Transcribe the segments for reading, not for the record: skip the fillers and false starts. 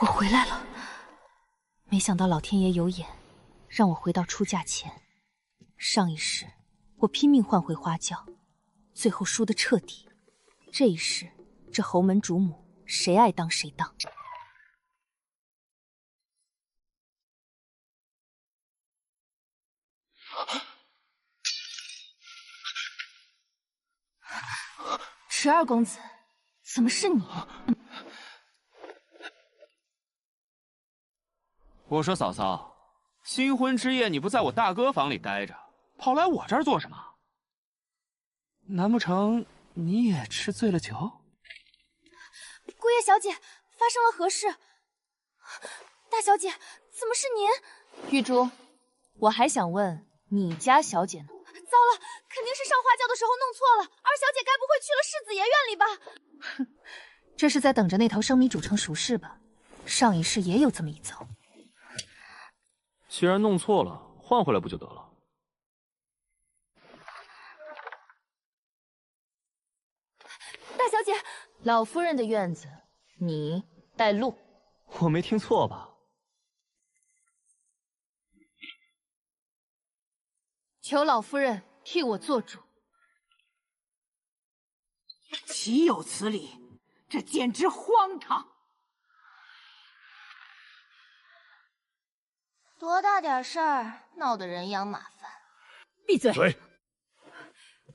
我回来了，没想到老天爷有眼，让我回到出嫁前。上一世我拼命换回花轿，最后输得彻底。这一世，这侯门主母谁爱当谁当。池二公子，怎么是你？我说嫂嫂，新婚之夜你不在我大哥房里待着，跑来我这儿做什么？难不成你也吃醉了酒？姑爷小姐，发生了何事？大小姐，怎么是您？玉珠，我还想问你家小姐呢？糟了，肯定是上花轿的时候弄错了，二小姐该不会去了世子爷院里吧？哼，这是在等着那头生米煮成熟事吧？上一世也有这么一遭。既然弄错了，换回来不就得了？大小姐，老夫人的院子，你带路。我没听错吧？求老夫人替我做主。岂有此理！这简直荒唐！多大点事儿，闹得人仰马翻。闭嘴！嘴！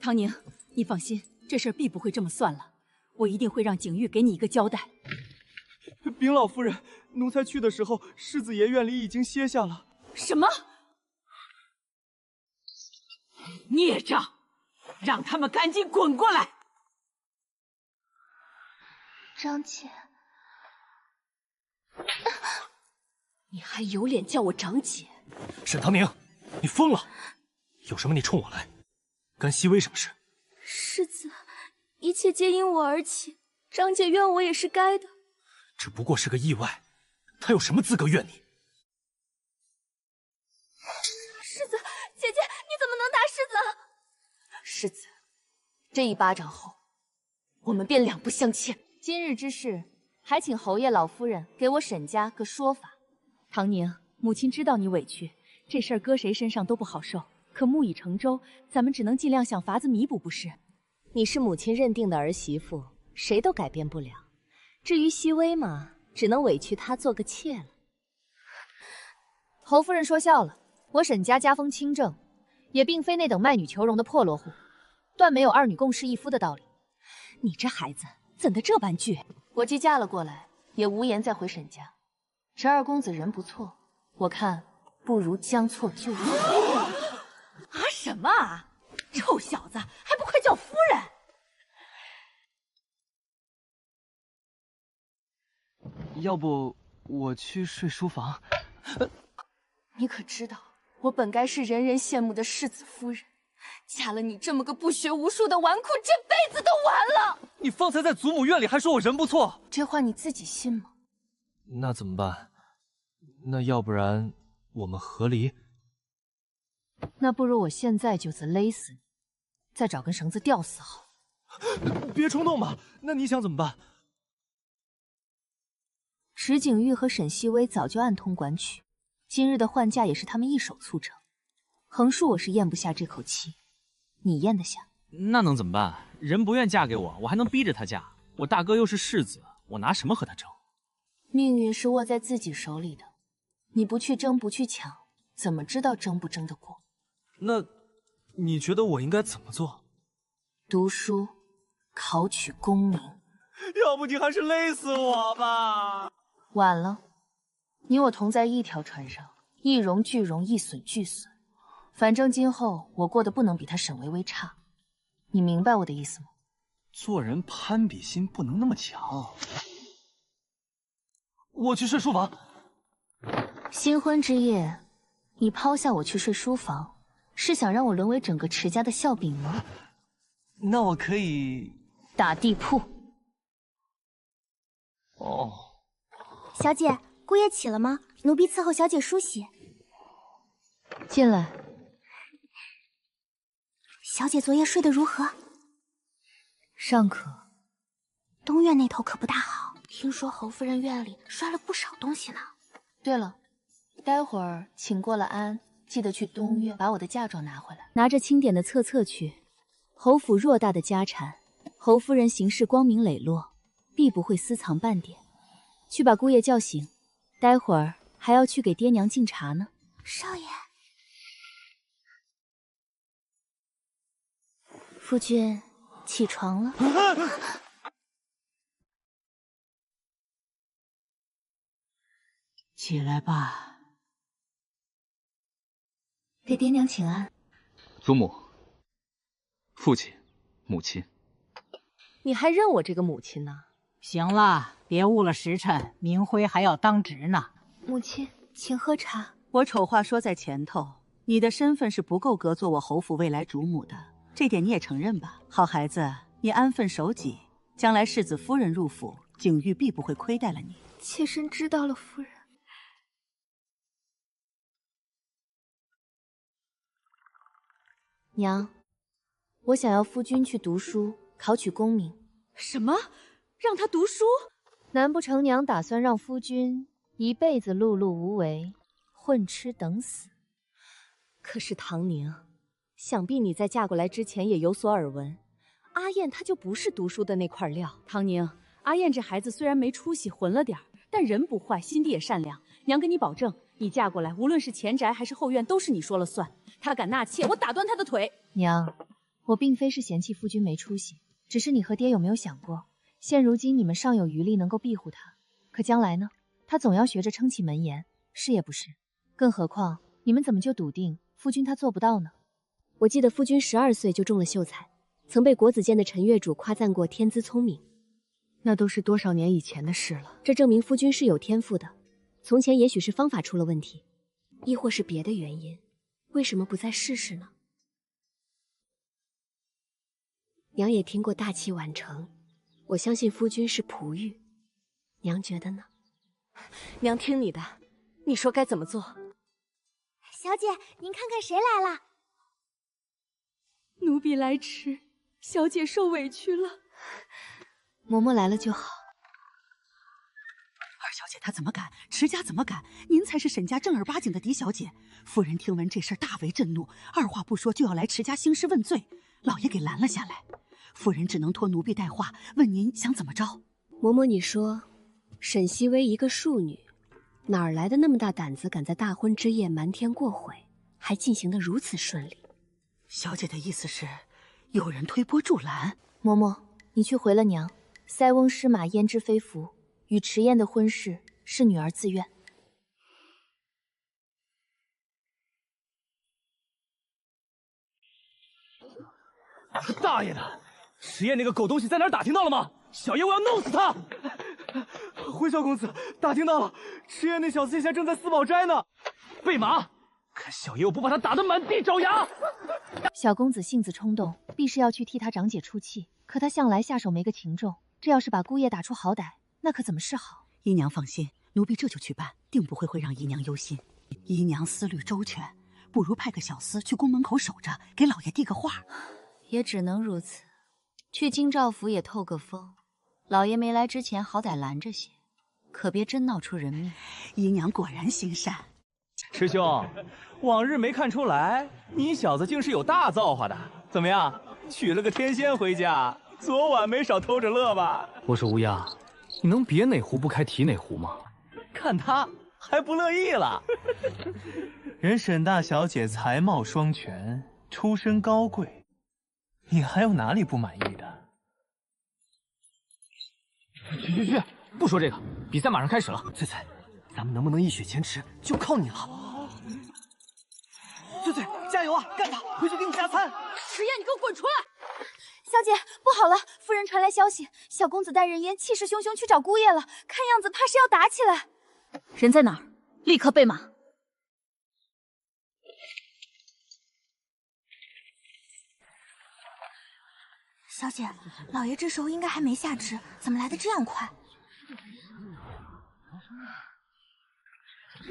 唐宁，你放心，这事儿必不会这么算了，我一定会让景玉给你一个交代。禀老夫人，奴才去的时候，世子爷院里已经歇下了。什么？孽障！让他们赶紧滚过来！张姐，你还有脸叫我长姐？沈唐宁，你疯了！有什么你冲我来，干熹微什么事？世子，一切皆因我而起，张姐怨我也是该的。只不过是个意外，他有什么资格怨你？世子，姐姐，你怎么能打世子？世子，这一巴掌后，我们便两不相欠。今日之事，还请侯爷老夫人给我沈家个说法。唐宁，母亲知道你委屈，这事儿搁谁身上都不好受。可木已成舟，咱们只能尽量想法子弥补，不是？你是母亲认定的儿媳妇，谁都改变不了。至于熹微嘛，只能委屈她做个妾了。侯夫人说笑了，我沈家家风清正，也并非那等卖女求荣的破落户，断没有二女共侍一夫的道理。你这孩子怎的这般倔？我既嫁了过来，也无颜再回沈家。池二公子人不错，我看不如将错就错。啊什么啊！臭小子，还不快叫夫人！要不我去睡书房？你可知道，我本该是人人羡慕的世子夫人，嫁了你这么个不学无术的纨绔，这辈子都完了。你方才在祖母院里还说我人不错，这话你自己信吗？那怎么办？那要不然我们和离？那不如我现在就勒死你，再找根绳子吊死好。别冲动嘛，那你想怎么办？池景玉和沈熹微早就暗通管曲，今日的换嫁也是他们一手促成。横竖我是咽不下这口气，你咽得下？那能怎么办？人不愿嫁给我，我还能逼着她嫁？我大哥又是世子，我拿什么和他争？命运是握在自己手里的，你不去争，不去抢，怎么知道争不争得过？那你觉得我应该怎么做？读书，考取功名。要不你还是勒死我吧。晚了，你我同在一条船上，一荣俱荣，一损俱损。反正今后我过得不能比他沈微微差，你明白我的意思吗？做人攀比心不能那么强。我去睡书房。新婚之夜，你抛下我去睡书房，是想让我沦为整个池家的笑柄吗？那我可以打地铺。哦，小姐，姑爷起了吗？奴婢伺候小姐梳洗。进来。小姐昨夜睡得如何？尚可。东院那头可不大好。听说侯夫人院里摔了不少东西呢。对了，待会儿请过了安，记得去东院把我的嫁妆拿回来。拿着清点的册册去。侯府偌大的家产，侯夫人行事光明磊落，必不会私藏半点。去把姑爷叫醒，待会儿还要去给爹娘敬茶呢。少爷，夫君起床了。起来吧，给爹娘请安。祖母、父亲、母亲，你还认我这个母亲呢？行了，别误了时辰，明辉还要当值呢。母亲，请喝茶。我丑话说在前头，你的身份是不够格做我侯府未来主母的，这点你也承认吧？好孩子，你安分守己，将来世子夫人入府，景玉必不会亏待了你。妾身知道了，夫人。娘，我想要夫君去读书，考取功名。什么？让他读书？难不成娘打算让夫君一辈子碌碌无为，混吃等死？可是唐宁，想必你在嫁过来之前也有所耳闻，阿燕她就不是读书的那块料。唐宁，阿燕这孩子虽然没出息，混了点儿，但人不坏，心地也善良。娘跟你保证，你嫁过来，无论是前宅还是后院，都是你说了算。他敢纳妾，我打断他的腿。娘，我并非是嫌弃夫君没出息，只是你和爹有没有想过，现如今你们尚有余力能够庇护他，可将来呢？他总要学着撑起门檐，是也不是？更何况你们怎么就笃定夫君他做不到呢？我记得夫君12岁就中了秀才，曾被国子监的陈月主夸赞过天资聪明。那都是多少年以前的事了。这证明夫君是有天赋的，从前也许是方法出了问题，亦或是别的原因。为什么不再试试呢？娘也听过大器晚成，我相信夫君是璞玉，娘觉得呢？娘听你的，你说该怎么做？小姐，您看看谁来了？奴婢来迟，小姐受委屈了。嬷嬷来了就好。二小姐她怎么敢，迟家怎么敢？您才是沈家正儿八经的嫡小姐。夫人听闻这事大为震怒，二话不说就要来迟家兴师问罪，老爷给拦了下来。夫人只能托奴婢带话，问您想怎么着？嬷嬷，你说，沈熹微一个庶女，哪儿来的那么大胆子，敢在大婚之夜瞒天过悔，还进行得如此顺利？小姐的意思是，有人推波助澜。嬷嬷，你去回了娘，塞翁失马焉知非福。与迟燕的婚事是女儿自愿。大爷的！迟燕那个狗东西在哪儿打听到了吗？小爷我要弄死他！回小公子，打听到了，迟燕那小子现在正在四宝斋呢。备马！看小爷我不把他打得满地找牙！小公子性子冲动，必是要去替他长姐出气，可他向来下手没个情重，这要是把姑爷打出好歹，那可怎么是好？姨娘放心，奴婢这就去办，定不会让姨娘忧心。姨娘思虑周全，不如派个小厮去宫门口守着，给老爷递个话。也只能如此。去京兆府也透个风，老爷没来之前好歹拦着些，可别真闹出人命。姨娘果然心善。师兄，往日没看出来，你小子竟是有大造化的。怎么样，娶了个天仙回家，昨晚没少偷着乐吧？我说乌鸦，你能别哪壶不开提哪壶吗？看他还不乐意了。人沈大小姐才貌双全，出身高贵，你还有哪里不满意的？去，不说这个，比赛马上开始了。翠翠，咱们能不能一雪前耻，就靠你了。翠翠，加油啊，干他！回去给你加餐。迟燕，你给我滚出来！小姐，不好了，夫人传来消息，小公子带人烟气势汹汹去找姑爷了，看样子怕是要打起来。人在哪儿？立刻备马。小姐，老爷这时候应该还没下旨，怎么来的这样快？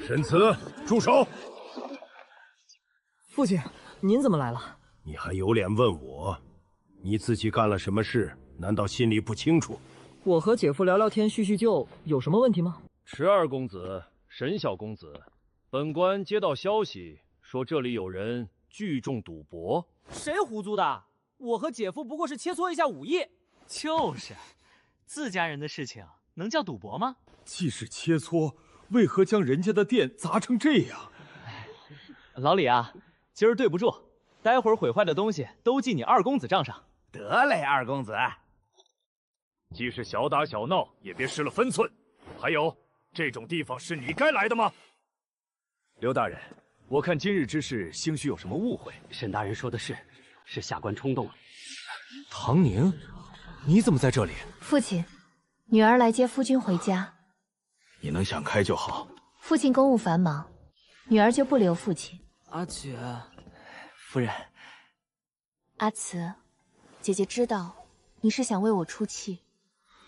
沈慈，住手！父亲，您怎么来了？你还有脸问我？你自己干了什么事？难道心里不清楚？我和姐夫聊聊天叙叙旧，有什么问题吗？池二公子、沈小公子，本官接到消息，说这里有人聚众赌博。谁胡诌的？我和姐夫不过是切磋一下武艺。就是，自家人的事情能叫赌博吗？既是切磋，为何将人家的店砸成这样？老李啊，今儿对不住，待会儿毁坏的东西都记你二公子账上。得嘞，二公子。即使小打小闹，也别失了分寸。还有，这种地方是你该来的吗？刘大人，我看今日之事，兴许有什么误会。沈大人说的是下官冲动了。唐宁，你怎么在这里？父亲，女儿来接夫君回家。你能想开就好。父亲公务繁忙，女儿就不留父亲。阿姐，夫人。阿慈，姐姐知道你是想为我出气，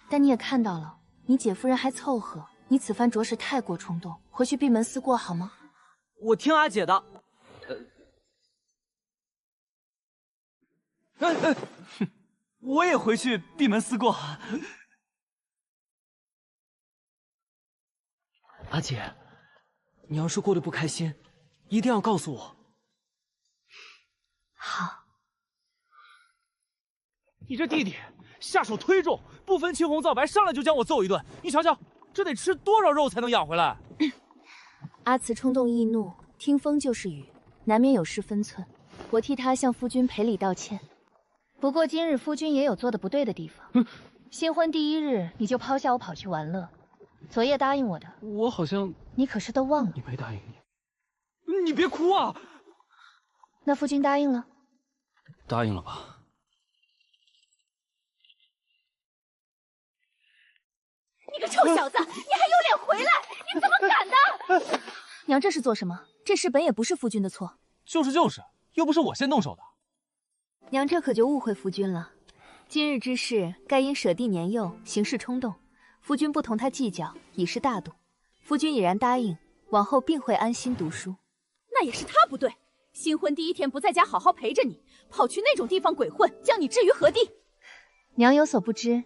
但你也看到了，你姐夫人还凑合，你此番着实太过冲动，回去闭门思过好吗？我听阿姐的。我也回去闭门思过。阿姐，你要是过得不开心，一定要告诉我。好。你这弟弟下手忒重，不分青红皂白，上来就将我揍一顿。你瞧瞧，这得吃多少肉才能养回来？阿慈冲动易怒，听风就是雨，难免有失分寸。我替他向夫君赔礼道歉。不过今日夫君也有做的不对的地方。新婚第一日你就抛下我跑去玩乐，昨夜答应我的，我好像……你可是都忘了？你没答应你。你别哭啊！那夫君答应了？答应了吧。你个臭小子，你还有脸回来？你怎么敢的？娘这是做什么？这事本也不是夫君的错。就是，又不是我先动手的。娘这可就误会夫君了。今日之事，该因舍弟年幼，行事冲动，夫君不同他计较，已是大度。夫君已然答应，往后定会安心读书。那也是他不对，新婚第一天不在家好好陪着你，跑去那种地方鬼混，将你置于何地？娘有所不知，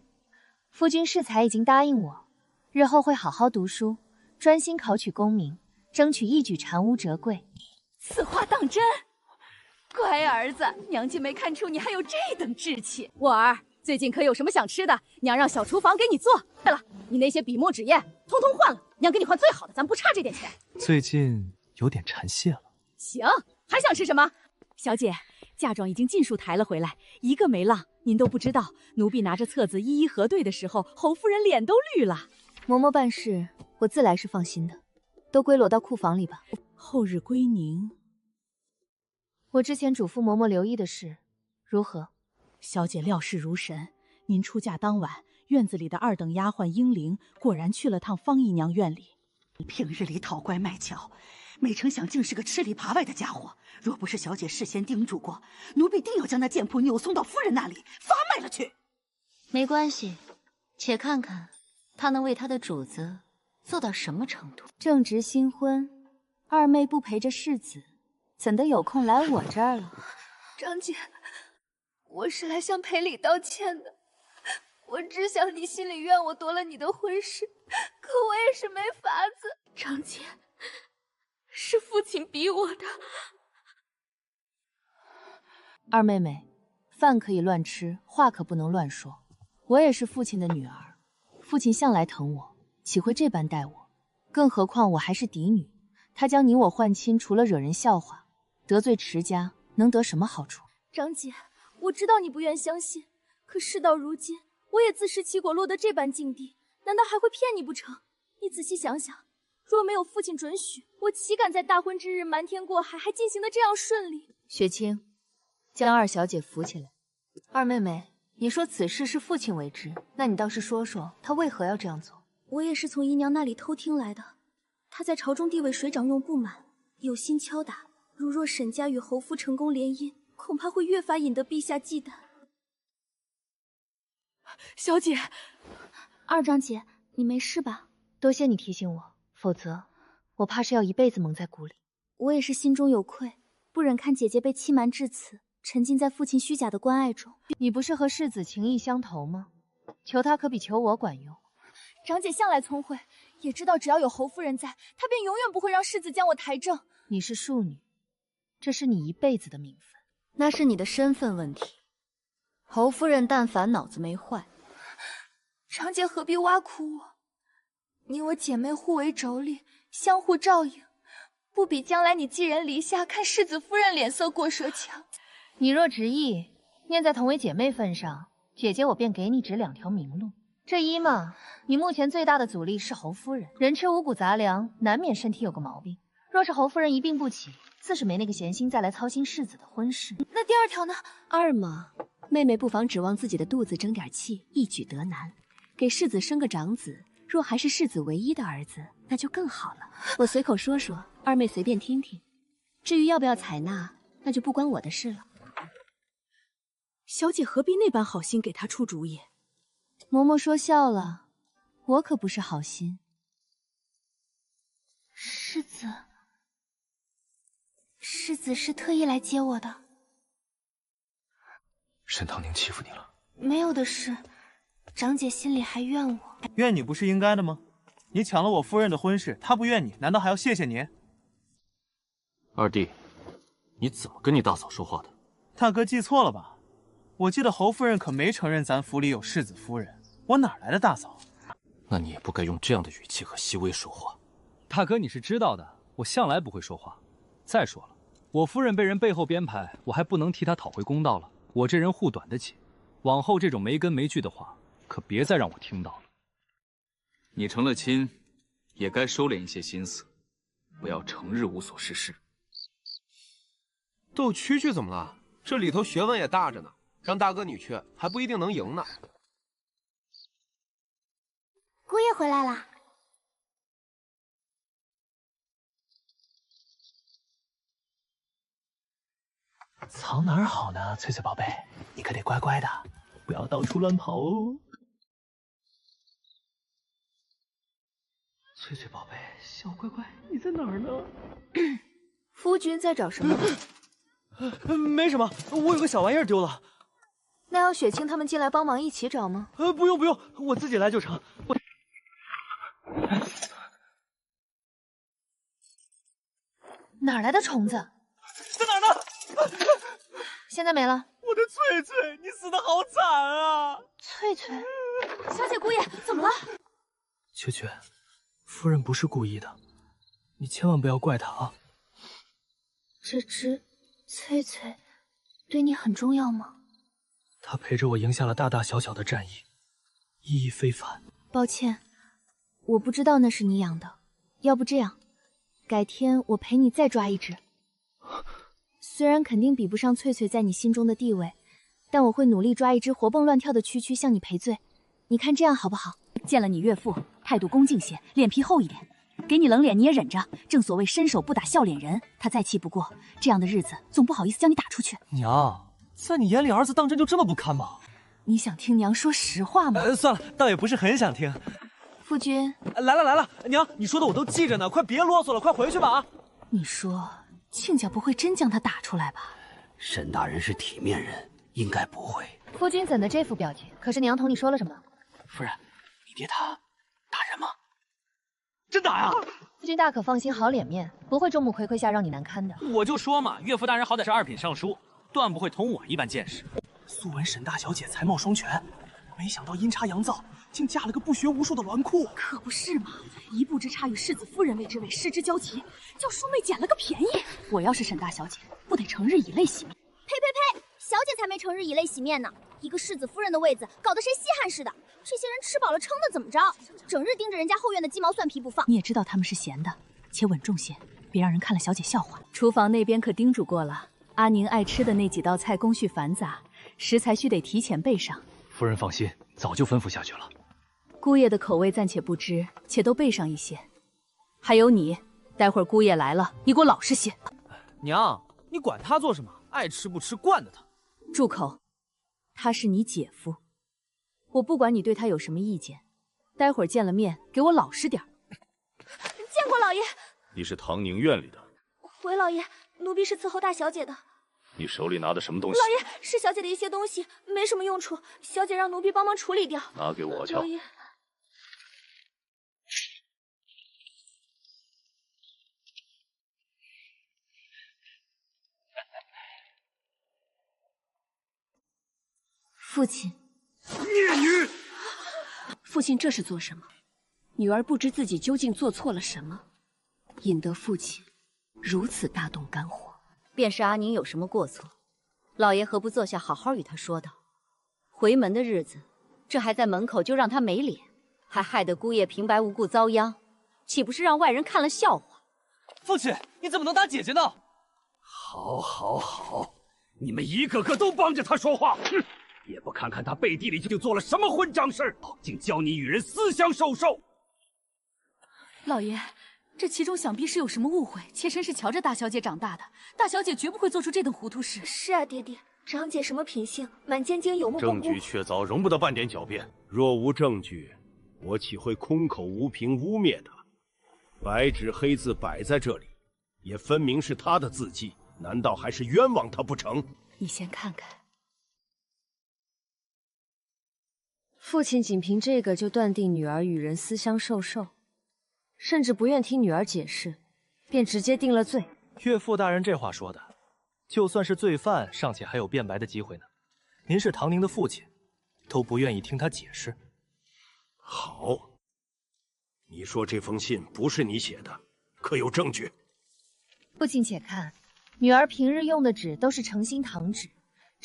夫君适才已经答应我，日后会好好读书，专心考取功名，争取一举蟾污折贵。此话当真？乖儿子，娘亲没看出你还有这等志气。我儿，最近可有什么想吃的？娘让小厨房给你做。对了，你那些笔墨纸砚，通通换了，娘给你换最好的，咱不差这点钱。最近有点馋蟹了。行，还想吃什么？小姐，嫁妆已经尽数抬了回来，一个没落。您都不知道，奴婢拿着册子一一核对的时候，侯夫人脸都绿了。嬷嬷办事，我自来是放心的，都归拢到库房里吧。后日归宁。我之前嘱咐嬷嬷留意的事，如何？小姐料事如神。您出嫁当晚，院子里的二等丫鬟英灵果然去了趟方姨娘院里。平日里讨乖卖巧，没成想竟是个吃里扒外的家伙。若不是小姐事先叮嘱过，奴婢定要将那贱仆扭送到夫人那里发卖了去。没关系，且看看他能为他的主子做到什么程度。正值新婚，二妹不陪着世子，怎的有空来我这儿了？张姐，我是来向赔礼道歉的。我只想你心里怨我夺了你的婚事，可我也是没法子。张姐，是父亲逼我的。二妹妹，饭可以乱吃，话可不能乱说。我也是父亲的女儿，父亲向来疼我，岂会这般待我？更何况我还是嫡女，他将你我换亲，除了惹人笑话，得罪池家，能得什么好处？张姐，我知道你不愿相信，可事到如今，我也自食其果，落得这般境地，难道还会骗你不成？你仔细想想，若没有父亲准许，我岂敢在大婚之日瞒天过海，还进行得这样顺利？雪清，将二小姐扶起来。二妹妹，你说此事是父亲为之，那你倒是说说，他为何要这样做？我也是从姨娘那里偷听来的。他在朝中地位水涨用不满，有心敲打。如若沈家与侯夫成功联姻，恐怕会越发引得陛下忌惮。小姐，二张姐，你没事吧？多谢你提醒我，否则我怕是要一辈子蒙在鼓里。我也是心中有愧，不忍看姐姐被欺瞒至此，沉浸在父亲虚假的关爱中。你不是和世子情意相投吗？求他可比求我管用。长姐向来聪慧，也知道只要有侯夫人在，她便永远不会让世子将我抬正。你是庶女，这是你一辈子的名分。那是你的身份问题。侯夫人但凡脑子没坏，长姐何必挖苦我？你我姐妹互为妯娌，相互照应，不比将来你寄人篱下，看世子夫人脸色过蛇强。你若执意，念在同为姐妹份上，姐姐我便给你指2条明路。这一嘛，你目前最大的阻力是侯夫人，人吃五谷杂粮，难免身体有个毛病。若是侯夫人一病不起，自是没那个闲心再来操心世子的婚事。那第2条呢？2嘛，妹妹不妨指望自己的肚子争点气，一举得男，给世子生个长子。若还是世子唯一的儿子，那就更好了。我随口说说，二妹随便听听。至于要不要采纳，那就不关我的事了。小姐何必那般好心给她出主意？嬷嬷说笑了，我可不是好心。世子是特意来接我的。沈唐宁欺负你了？没有的事，长姐心里还怨我。怨你不是应该的吗？你抢了我夫人的婚事，她不怨你，难道还要谢谢你？二弟，你怎么跟你大嫂说话的？大哥记错了吧？我记得侯夫人可没承认咱府里有世子夫人，我哪来的大嫂？那你也不该用这样的语气和熹微说话。大哥，你是知道的，我向来不会说话。再说了，我夫人被人背后编排，我还不能替她讨回公道了。我这人护短的紧，往后这种没根没据的话，可别再让我听到了。你成了亲，也该收敛一些心思，不要成日无所事事。斗蛐蛐怎么了？这里头学问也大着呢，让大哥你去还不一定能赢呢。姑爷回来啦！藏哪儿好呢？翠翠宝贝，你可得乖乖的，不要到处乱跑哦。翠翠宝贝，小乖乖，你在哪儿呢？夫君在找什么？没什么，我有个小玩意儿丢了。那要雪清他们进来帮忙一起找吗？不用，我自己来就成。哪来的虫子？在哪儿呢？现在没了。我的翠翠，你死得好惨啊！翠翠，小姐姑爷，怎么了？秋雪，夫人不是故意的，你千万不要怪她啊。这只翠翠对你很重要吗？她陪着我赢下了大大小小的战役，意义非凡。抱歉，我不知道那是你养的。要不这样，改天我陪你再抓一只。虽然肯定比不上翠翠在你心中的地位，但我会努力抓一只活蹦乱跳的蛐蛐向你赔罪。你看这样好不好？见了你岳父，态度恭敬些，脸皮厚一点。给你冷脸你也忍着，正所谓伸手不打笑脸人，他再气不过，这样的日子总不好意思将你打出去。娘，在你眼里儿子当真就这么不堪吗？你想听娘说实话吗？算了，倒也不是很想听。夫君，来了，娘，你说的我都记着呢，快别啰嗦了，快回去吧啊！你说亲家不会真将他打出来吧？沈大人是体面人，应该不会。夫君怎的这副表情？可是娘同你说了什么？夫人，你爹他打人吗？真打呀！夫君大可放心，好脸面，不会众目睽睽下让你难堪的。我就说嘛，岳父大人好歹是2品尚书，断不会同我一般见识。素闻沈大小姐才貌双全，没想到阴差阳错，竟嫁了个不学无术的纨绔。可不是嘛，一步之差与世子夫人为之位失之交旗，叫叔妹捡了个便宜。我要是沈大小姐，不得成日以泪洗面？呸！小姐才没成日以泪洗面呢！一个世子夫人的位子，搞得谁稀罕似的。这些人吃饱了撑的怎么着？整日盯着人家后院的鸡毛蒜皮不放。你也知道他们是闲的，且稳重些，别让人看了小姐笑话。厨房那边可叮嘱过了，阿宁爱吃的那几道菜工序繁杂，食材须得提前备上。夫人放心，早就吩咐下去了。姑爷的口味暂且不知，且都备上一些。还有你，待会儿姑爷来了，你给我老实些。娘，你管他做什么？爱吃不吃，惯着他。住口！他是你姐夫，我不管你对他有什么意见，待会儿见了面给我老实点。见过老爷。你是唐宁院里的？回老爷，奴婢是伺候大小姐的。你手里拿的什么东西？老爷，是小姐的一些东西，没什么用处，小姐让奴婢帮忙处理掉。拿给我瞧。老爷，父亲，孽女！父亲这是做什么？女儿不知自己究竟做错了什么，引得父亲如此大动肝火。便是阿宁有什么过错，老爷何不坐下好好与他说道？回门的日子，这还在门口就让他没脸，还害得姑爷平白无故遭殃，岂不是让外人看了笑话？父亲，你怎么能打姐姐呢？好，好，好，你们一个个都帮着他说话，哼！也不看看他背地里究竟做了什么混账事儿，竟教你与人私相授受。老爷，这其中想必是有什么误会。妾身是瞧着大小姐长大的，大小姐绝不会做出这等糊涂事。是啊，爹爹，长姐什么品性，满尖尖有目共睹。证据确凿，容不得半点狡辩。若无证据，我岂会空口无凭污蔑他？白纸黑字摆在这里，也分明是他的字迹，难道还是冤枉他不成？你先看看。父亲仅凭这个就断定女儿与人私相授受，甚至不愿听女儿解释，便直接定了罪。岳父大人这话说的，就算是罪犯，尚且还有辩白的机会呢。您是唐宁的父亲，都不愿意听他解释。好，你说这封信不是你写的，可有证据？父亲且看，女儿平日用的纸都是诚心堂纸。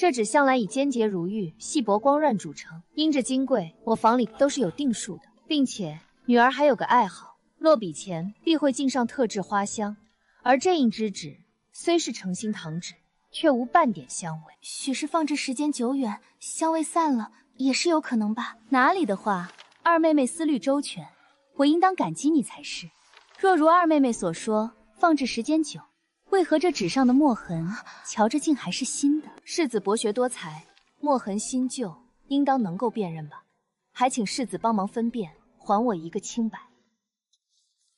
这纸向来以坚洁如玉、细薄光润著称，因着金贵，我房里都是有定数的，并且女儿还有个爱好，落笔前必会浸上特制花香。而这一支纸虽是诚心堂纸，却无半点香味。许是放置时间久远，香味散了，也是有可能吧？哪里的话，二妹妹思虑周全，我应当感激你才是。若如二妹妹所说，放置时间久，为何这纸上的墨痕，瞧着竟还是新的？世子博学多才，墨痕新旧，应当能够辨认吧？还请世子帮忙分辨，还我一个清白。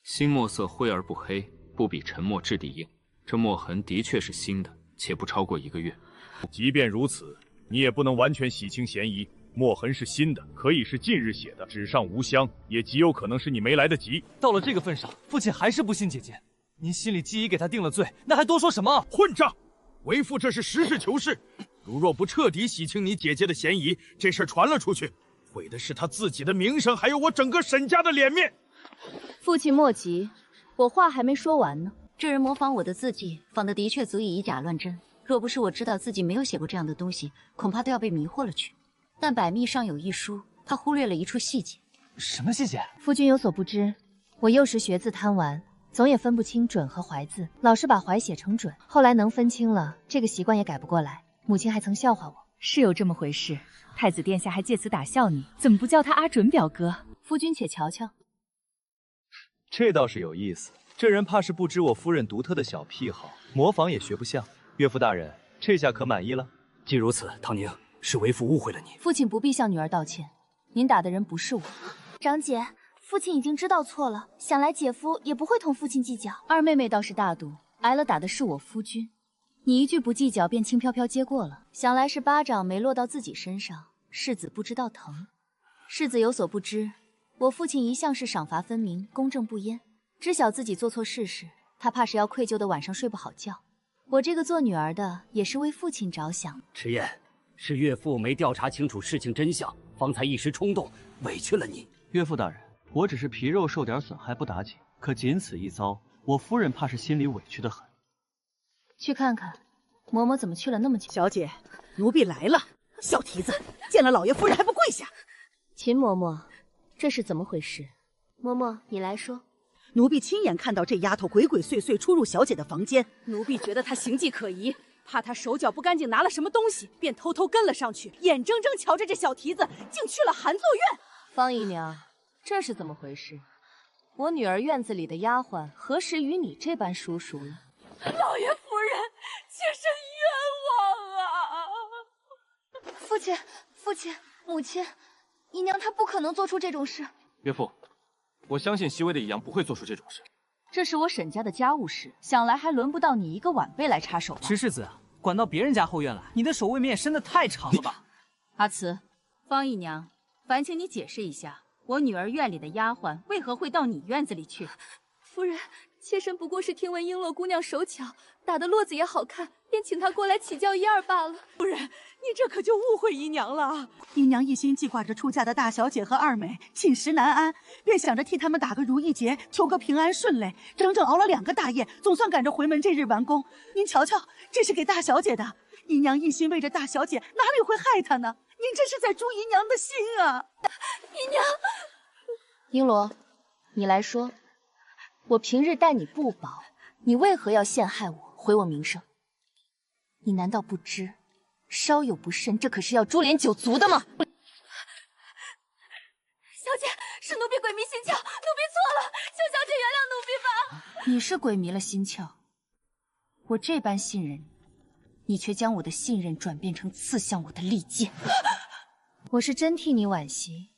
新墨色灰而不黑，不比陈墨质地硬。这墨痕的确是新的，且不超过1个月。即便如此，你也不能完全洗清嫌疑。墨痕是新的，可以是近日写的，纸上无香，也极有可能是你没来得及。到了这个份上，父亲还是不信姐姐。您心里既已给他定了罪，那还多说什么？混账！为父这是实事求是，如若不彻底洗清你姐姐的嫌疑，这事传了出去，毁的是他自己的名声，还有我整个沈家的脸面。父亲莫急，我话还没说完呢。这人模仿我的字迹，仿的的确足以以假乱真。若不是我知道自己没有写过这样的东西，恐怕都要被迷惑了去。但百密上有一疏，他忽略了一处细节。什么细节？夫君有所不知，我幼时学字贪玩，总也分不清准和怀字，老是把怀写成准，后来能分清了，这个习惯也改不过来。母亲还曾笑话我。是有这么回事，太子殿下还借此打笑你，怎么不叫他阿准表哥？夫君且瞧瞧。这倒是有意思，这人怕是不知我夫人独特的小癖好，模仿也学不像。岳父大人，这下可满意了？既如此，唐宁，是为父误会了你。父亲不必向女儿道歉，您打的人不是我。长姐，父亲已经知道错了，想来姐夫也不会同父亲计较。二妹妹倒是大度，挨了打的是我夫君，你一句不计较便轻飘飘接过了，想来是巴掌没落到自己身上，世子不知道疼。世子有所不知，我父亲一向是赏罚分明，公正不焉，知晓自己做错事时，他怕是要愧疚的晚上睡不好觉。我这个做女儿的也是为父亲着想。迟燕，是岳父没调查清楚事情真相，方才一时冲动，委屈了你。岳父大人，我只是皮肉受点损害不打紧，可仅此一遭，我夫人怕是心里委屈得很。去看看，嬷嬷怎么去了那么久？小姐，奴婢来了。小蹄子，见了老爷夫人还不跪下？秦嬷嬷，这是怎么回事？嬷嬷，你来说。奴婢亲眼看到这丫头鬼鬼祟祟出入小姐的房间，奴婢觉得她行迹可疑，怕她手脚不干净拿了什么东西，便偷偷跟了上去，眼睁睁瞧着这小蹄子竟去了寒作院。方姨娘，这是怎么回事？我女儿院子里的丫鬟何时与你这般叔叔了？老爷夫人，妾身冤枉啊！父亲，父亲，母亲，姨娘她不可能做出这种事。岳父，我相信熹微的姨娘不会做出这种事。这是我沈家的家务事，想来还轮不到你一个晚辈来插手吧。迟世子，管到别人家后院来，你的手未免也伸得太长了吧？阿慈，方姨娘，烦请你解释一下，我女儿院里的丫鬟为何会到你院子里去？夫人，妾身不过是听闻璎珞姑娘手巧，打的络子也好看，便请她过来起教一二罢了。夫人，你这可就误会姨娘了。姨娘一心记挂着出嫁的大小姐和二妹寝食难安，便想着替他们打个如意结，求个平安顺累，整整熬了2个大夜，总算赶着回门这日完工。您瞧瞧，这是给大小姐的。姨娘一心为着大小姐，哪里会害她呢？您这是在诛姨娘的心啊！姨娘，璎珞，你来说，我平日待你不薄，你为何要陷害我，毁我名声？你难道不知，稍有不慎，这可是要株连9族的吗？小姐，是奴婢鬼迷心窍，奴婢错了，求小姐原谅奴婢吧。你是鬼迷了心窍，我这般信任你，你却将我的信任转变成刺向我的利剑。我是真替你惋惜，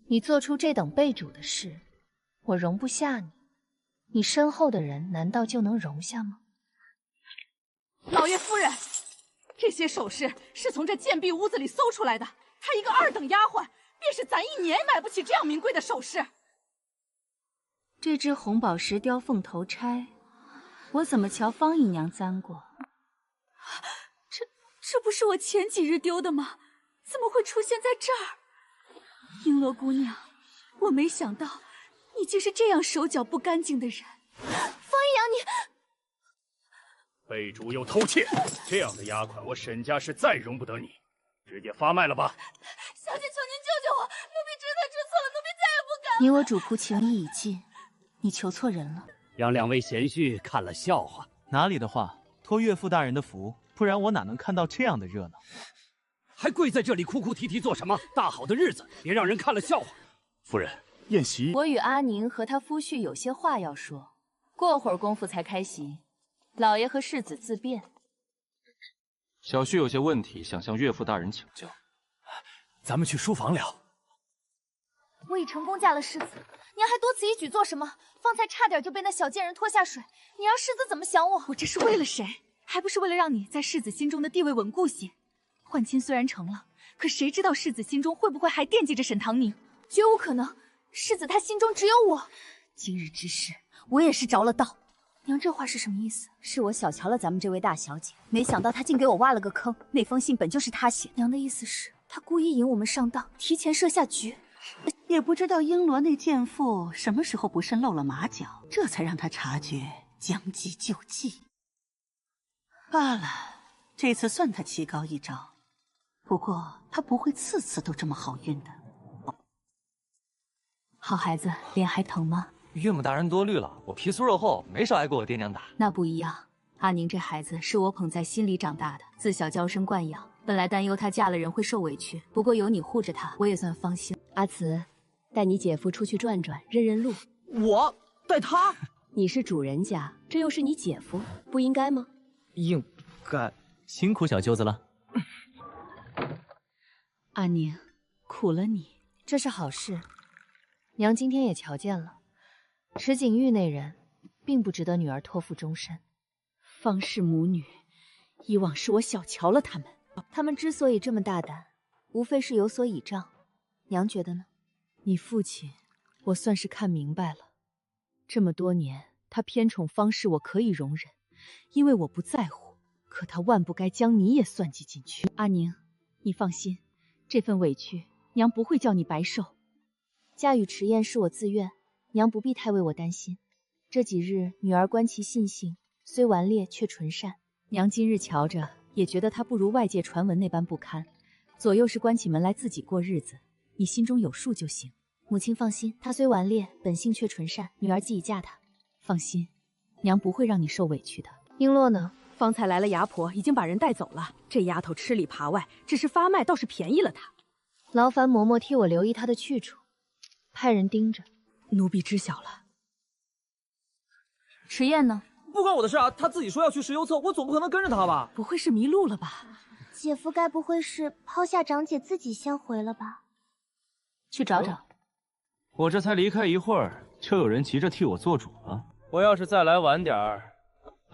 你做出这等背主的事，我容不下你。你身后的人难道就能容下吗？老爷夫人，这些首饰是从这贱婢屋子里搜出来的。她一个2等丫鬟，便是攒1年也买不起这样名贵的首饰。这只红宝石雕凤头钗，我怎么瞧方姨娘簪过？这不是我前几日丢的吗？怎么会出现在这儿？璎珞姑娘，我没想到你竟是这样手脚不干净的人。方姨娘，你被主又偷窃，这样的丫鬟，我沈家是再容不得你，直接发卖了吧。小姐，求您救救我，奴婢知错知错了，奴婢再也不敢了。你我主仆情谊已尽，你求错人了。让2位贤婿看了笑话。哪里的话，托岳父大人的福，不然我哪能看到这样的热闹？还跪在这里哭哭啼啼做什么？大好的日子，别让人看了笑话。夫人，宴席……我与阿宁和他夫婿有些话要说，过会儿功夫才开席。老爷和世子自便。小婿有些问题想向岳父大人请教。咱们去书房聊。我已成功嫁了世子，娘还多此一举做什么？方才差点就被那小贱人拖下水，你让世子怎么想我？我这是为了谁？还不是为了让你在世子心中的地位稳固些。换亲虽然成了，可谁知道世子心中会不会还惦记着沈唐宁？绝无可能，世子他心中只有我。今日之事，我也是着了道。娘，这话是什么意思？是我小瞧了咱们这位大小姐，没想到她竟给我挖了个坑。那封信本就是她写。娘的意思是，她故意引我们上当，提前设下局。也不知道璎珞那贱妇什么时候不慎露了马脚，这才让她察觉将计就计。罢了，这次算她棋高一招。不过她不会次次都这么好运的。好孩子，脸还疼吗？岳母大人多虑了，我皮粗肉厚，没少挨过我爹娘打。那不一样，阿宁这孩子是我捧在心里长大的，自小娇生惯养。本来担忧她嫁了人会受委屈，不过有你护着她，我也算放心。阿慈，带你姐夫出去转转，认认路。我带他？你是主人家，这又是你姐夫，不应该吗？应该。辛苦小舅子了。阿宁，苦了你。这是好事，娘今天也瞧见了。池景玉那人，并不值得女儿托付终身。方氏母女，以往是我小瞧了他们。他们之所以这么大胆，无非是有所倚仗。娘觉得呢？你父亲，我算是看明白了。这么多年，他偏宠方氏，我可以容忍，因为我不在乎。可他万不该将你也算计进去。阿宁，你放心，这份委屈，娘不会叫你白受。嫁与迟燕是我自愿。娘不必太为我担心，这几日女儿观其信性，虽顽劣却纯善。娘今日瞧着，也觉得她不如外界传闻那般不堪。左右是关起门来自己过日子，你心中有数就行。母亲放心，她虽顽劣，本性却纯善，女儿既已嫁她。放心，娘不会让你受委屈的。璎珞呢？方才来了牙婆，已经把人带走了。这丫头吃里扒外，只是发卖倒是便宜了她。劳烦嬷嬷替我留意她的去处，派人盯着。奴婢知晓了。迟燕呢？不关我的事啊，她自己说要去石油侧，我总不可能跟着她吧？不会是迷路了吧？姐夫该不会是抛下长姐自己先回了吧？去找找。我这才离开一会儿，就有人急着替我做主了。我要是再来晚点儿，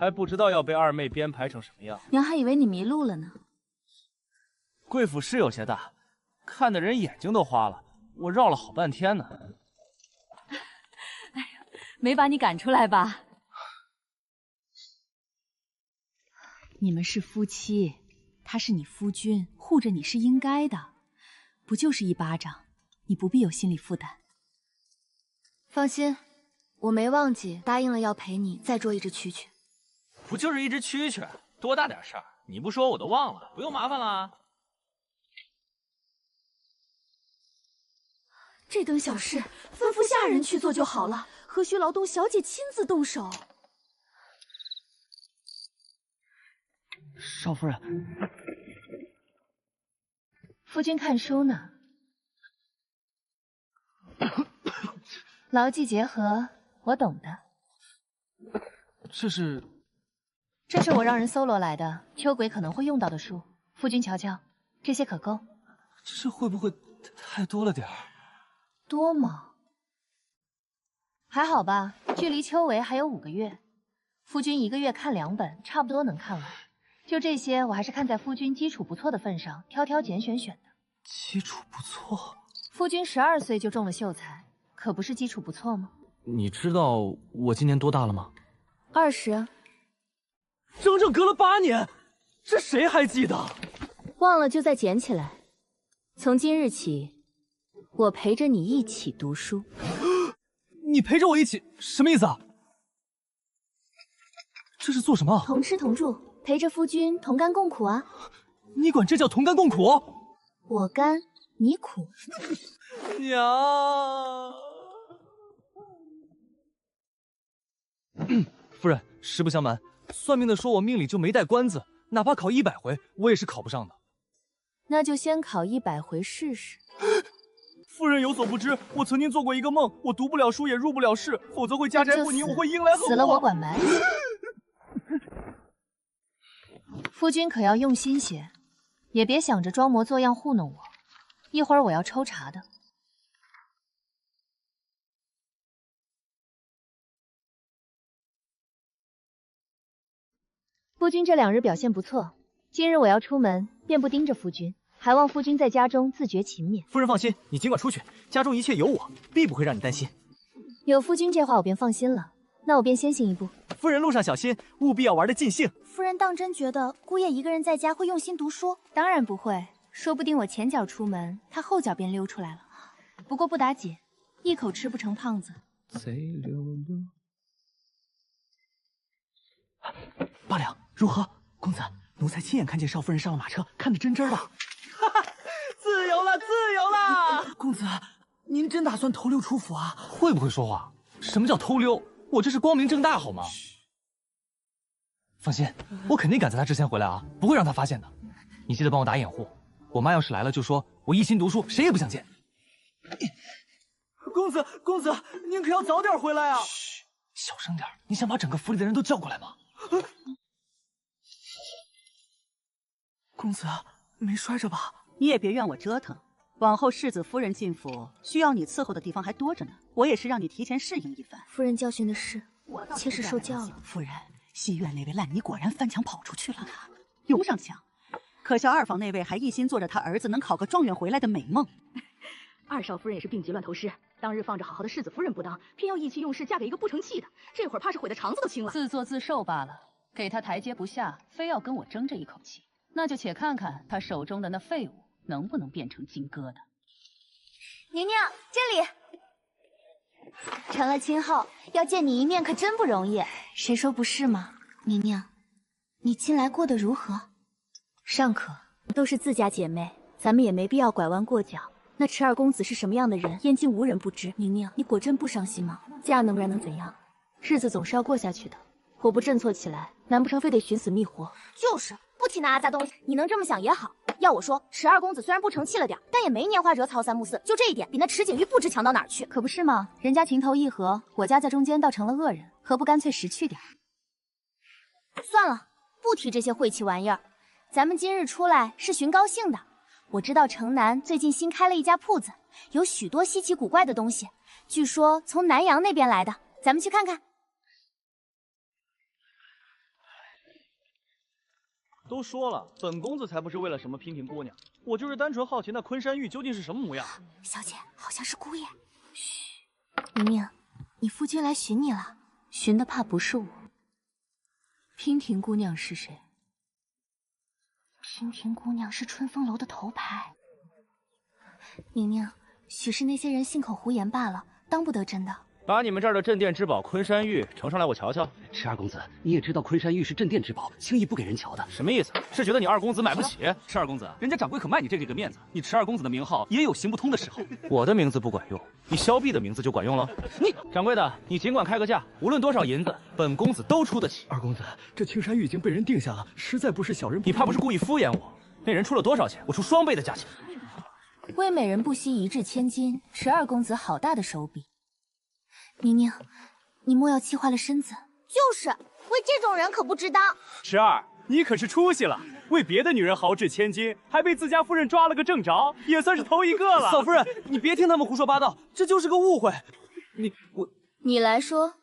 还不知道要被二妹编排成什么样。娘还以为你迷路了呢。贵府是有些大，看的人眼睛都花了。我绕了好半天呢。哎呀，没把你赶出来吧？你们是夫妻，他是你夫君，护着你是应该的。不就是一巴掌，你不必有心理负担。放心，我没忘记答应了要陪你再捉一只蛐蛐。不就是一只蛐蛐，多大点事儿？你不说我都忘了，不用麻烦了。这等小事，吩咐下人去做就好了，何须劳动小姐亲自动手？少夫人，夫君看书呢。牢记结合，我懂的。这是我让人搜罗来的秋鬼可能会用到的书，夫君瞧瞧，这些可够？这会不会太多了点儿？多吗？还好吧，距离秋闱还有5个月，夫君1个月看2本，差不多能看完。就这些，我还是看在夫君基础不错的份上，挑挑拣选选的。基础不错。夫君12岁就中了秀才，可不是基础不错吗？你知道我今年多大了吗？20。整整隔了8年，这谁还记得？忘了就再捡起来。从今日起，我陪着你一起读书。你陪着我一起，什么意思啊？这是做什么？同吃同住，陪着夫君同甘共苦啊！你管这叫同甘共苦？我甘，你苦。娘。夫人，实不相瞒，算命的说我命里就没带官字，哪怕考100回，我也是考不上的。那就先考100回试试。夫人有所不知，我曾经做过一个梦，我读不了书也入不了仕，否则会家宅不宁，我会迎来祸。死了我管埋。夫君可要用心些，也别想着装模作样糊弄我，一会儿我要抽查的。夫君这2日表现不错，今日我要出门，便不盯着夫君，还望夫君在家中自觉勤勉。夫人放心，你尽管出去，家中一切有我，必不会让你担心。有夫君这话，我便放心了。那我便先行一步。夫人路上小心，务必要玩得尽兴。夫人当真觉得姑爷一个人在家会用心读书？当然不会，说不定我前脚出门，他后脚便溜出来了。不过不打紧，一口吃不成胖子。贼溜溜。8两如何？公子，奴才亲眼看见少夫人上了马车，看得真真的。自由了，自由了！公子，您真打算偷溜出府啊？会不会说话？什么叫偷溜？我这是光明正大，好吗？放心，我肯定赶在他之前回来啊，不会让他发现的。你记得帮我打掩护，我妈要是来了就说我一心读书，谁也不想见。公子，公子，您可要早点回来啊！嘘，小声点，你想把整个府里的人都叫过来吗？公子，没摔着吧？你也别怨我折腾，往后世子夫人进府，需要你伺候的地方还多着呢。我也是让你提前适应一番。夫人教训的是，妾室受教了。夫人，西院那位烂泥果然翻墙跑出去了呢，用不上墙。可笑二房那位还一心做着他儿子能考个状元回来的美梦。二少夫人也是病急乱投医，当日放着好好的世子夫人不当，偏要意气用事嫁给一个不成器的，这会儿怕是悔得肠子都青了。自作自受罢了，给他台阶不下，非要跟我争这一口气，那就且看看他手中的那废物能不能变成金疙瘩。娘娘，这里。成了亲后，要见你一面可真不容易，谁说不是吗？娘娘，你近来过得如何？尚可，都是自家姐妹，咱们也没必要拐弯过角。那池二公子是什么样的人，燕京无人不知。娘娘，你果真不伤心吗？嫁能不然能怎样？日子总是要过下去的，我不振作起来，难不成非得寻死觅活？就是，不提那阿杂东西。你能这么想也好。要我说，池二公子虽然不成器了点，但也没年华惹草三木四，就这一点，比那池景玉不知强到哪儿去。可不是吗？人家情投意合，我家在中间倒成了恶人，何不干脆识趣点？算了，不提这些晦气玩意儿。咱们今日出来是寻高兴的。我知道城南最近新开了一家铺子，有许多稀奇古怪的东西，据说从南阳那边来的，咱们去看看。都说了，本公子才不是为了什么娉婷姑娘，我就是单纯好奇那昆山玉究竟是什么模样。小姐，好像是姑爷。嘘，明明，你夫君来寻你了。寻的怕不是我。娉婷姑娘是谁？娉婷姑娘是春风楼的头牌。明明，许是那些人信口胡言罢了，当不得真的。把你们这儿的镇店之宝昆山玉呈上来，我瞧瞧。池二公子，你也知道昆山玉是镇店之宝，轻易不给人瞧的。什么意思？是觉得你二公子买不起？池二公子，人家掌柜可卖你这个面子，你池二公子的名号也有行不通的时候。我的名字不管用，你萧碧的名字就管用了。你掌柜的，你尽管开个价，无论多少银子，本公子都出得起。二公子，这青山玉已经被人定下了，实在不是小人。你怕不是故意敷衍我？那人出了多少钱？我出双倍的价钱。为美人不惜一掷千金，池二公子好大的手笔。明明，你莫要气坏了身子。就是为这种人可不值当。池二，你可是出息了，为别的女人豪掷千金，还被自家夫人抓了个正着，也算是头一个了。嫂夫人，你别听他们胡说八道，这就是个误会。你来说。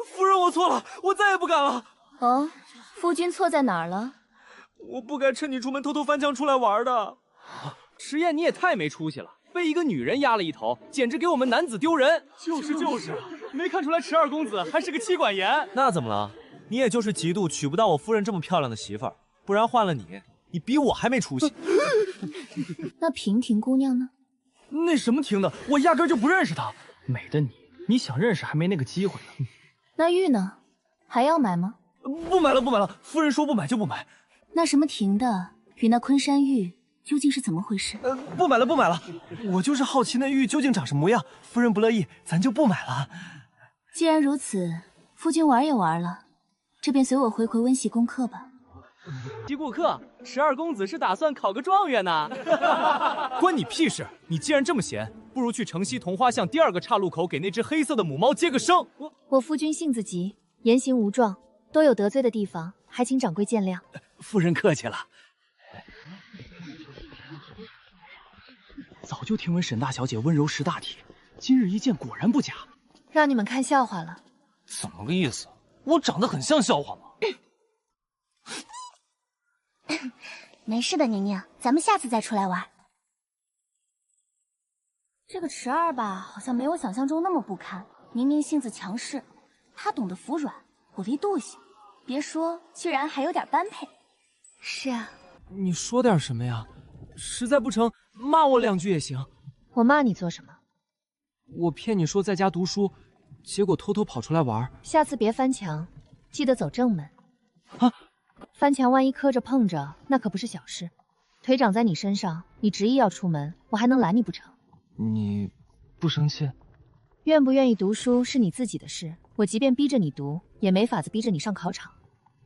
夫人，我错了，我再也不敢了。哦，夫君错在哪儿了？我不该趁你出门偷偷翻墙出来玩的。石燕，你也太没出息了，被一个女人压了一头，简直给我们男子丢人。就是，没看出来池二公子还是个妻管严。那怎么了？你也就是嫉妒娶不到我夫人这么漂亮的媳妇儿，不然换了你，你比我还没出息。那娉婷姑娘呢？那什么婷的，我压根就不认识她。美的你想认识还没那个机会呢。那玉呢？还要买吗？不买了，夫人说不买就不买。那什么婷的与那昆山玉究竟是怎么回事？不买了，我就是好奇那玉究竟长什么模样。夫人不乐意，咱就不买了。既然如此，夫君玩也玩了，这便随我回温习功课吧。习顾客，池二公子是打算考个状元呢。关你屁事！你既然这么闲，不如去城西桐花巷第2个岔路口给那只黑色的母猫接个生。我夫君性子急，言行无状，都有得罪的地方，还请掌柜见谅。夫人客气了。早就听闻沈大小姐温柔识大体，今日一见果然不假。让你们看笑话了。怎么个意思？我长得很像笑话吗？没事的，宁宁，咱们下次再出来玩。这个池二吧，好像没我想象中那么不堪。明明性子强势，他懂得服软，鼓励惰性，别说，居然还有点般配。是啊，你说点什么呀？实在不成，骂我2句也行。我骂你做什么？我骗你说在家读书，结果偷偷跑出来玩。下次别翻墙，记得走正门。啊！翻墙万一磕着碰着，那可不是小事。腿长在你身上，你执意要出门，我还能拦你不成？你不生气？愿不愿意读书是你自己的事，我即便逼着你读，也没法子逼着你上考场。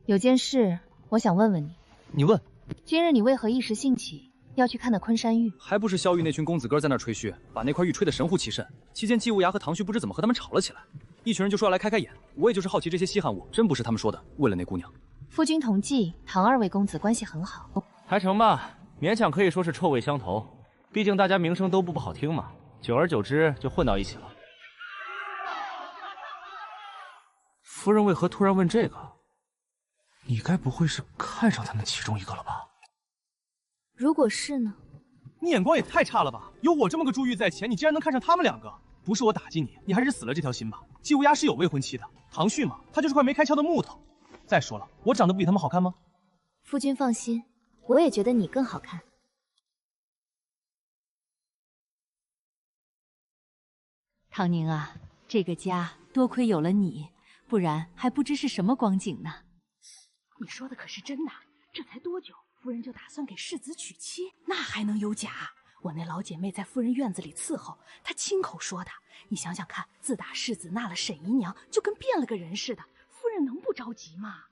有件事，我想问问你。你问。今日你为何一时兴起要去看那昆山玉？还不是萧玉那群公子哥在那吹嘘，把那块玉吹得神乎其神。期间季无涯和唐旭不知怎么和他们吵了起来，一群人就说要来开开眼。我也就是好奇这些稀罕物，真不是他们说的为了那姑娘。夫君同济，唐2位公子关系很好，还成吧，勉强可以说是臭味相投。毕竟大家名声都不好听嘛，久而久之就混到一起了。夫人为何突然问这个？你该不会是看上他们其中一个了吧？如果是呢？你眼光也太差了吧！有我这么个珠玉在前，你竟然能看上他们2个？不是我打击你，你还是死了这条心吧。季无涯是有未婚妻的，唐旭嘛，他就是块没开窍的木头。再说了，我长得不比他们好看吗？夫君放心，我也觉得你更好看。唐宁啊，这个家多亏有了你，不然还不知是什么光景呢。你说的可是真的？这才多久，夫人就打算给世子娶妻？那还能有假？我那老姐妹在夫人院子里伺候，她亲口说的。你想想看，自打世子纳了沈姨娘，就跟变了个人似的。夫人能不着急吗？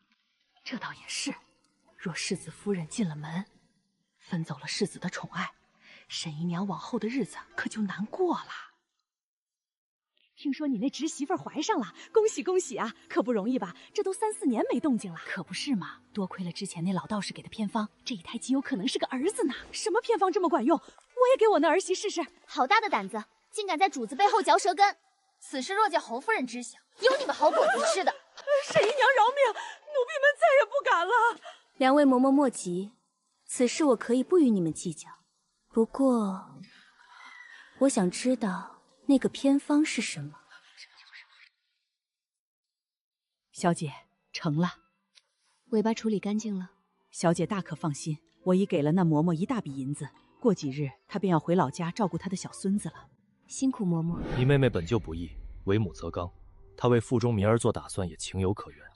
这倒也是。若世子夫人进了门，分走了世子的宠爱，沈姨娘往后的日子可就难过了。听说你那侄媳妇怀上了，恭喜恭喜啊！可不容易吧？这都3、4年没动静了。可不是嘛，多亏了之前那老道士给的偏方，这一胎极有可能是个儿子呢。什么偏方这么管用？我也给我那儿媳试试。好大的胆子，竟敢在主子背后嚼舌根！此事若叫侯夫人知晓，有你们好果子吃的！沈姨娘饶命，奴婢们再也不敢了。两位嬷嬷莫急，此事我可以不与你们计较。不过，我想知道那个偏方是什么。小姐，成了。尾巴处理干净了。小姐大可放心，我已给了那嬷嬷一大笔银子，过几日她便要回老家照顾她的小孙子了。辛苦嬷嬷。你妹妹本就不义，为母则刚，她为腹中民儿做打算也情有可原。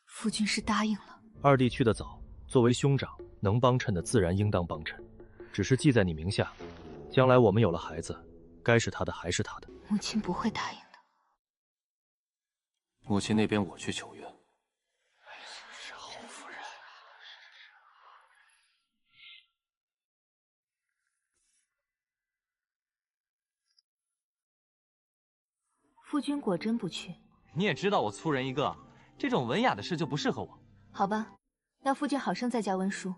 夫君是答应了。二弟去得早，作为兄长，能帮衬的自然应当帮衬，只是记在你名下，将来我们有了孩子，该是他的还是他的。母亲不会答应的。母亲那边我去求援。是侯夫人。夫君果真不去。你也知道我粗人一个，这种文雅的事就不适合我。好吧，那夫君好生在家温书。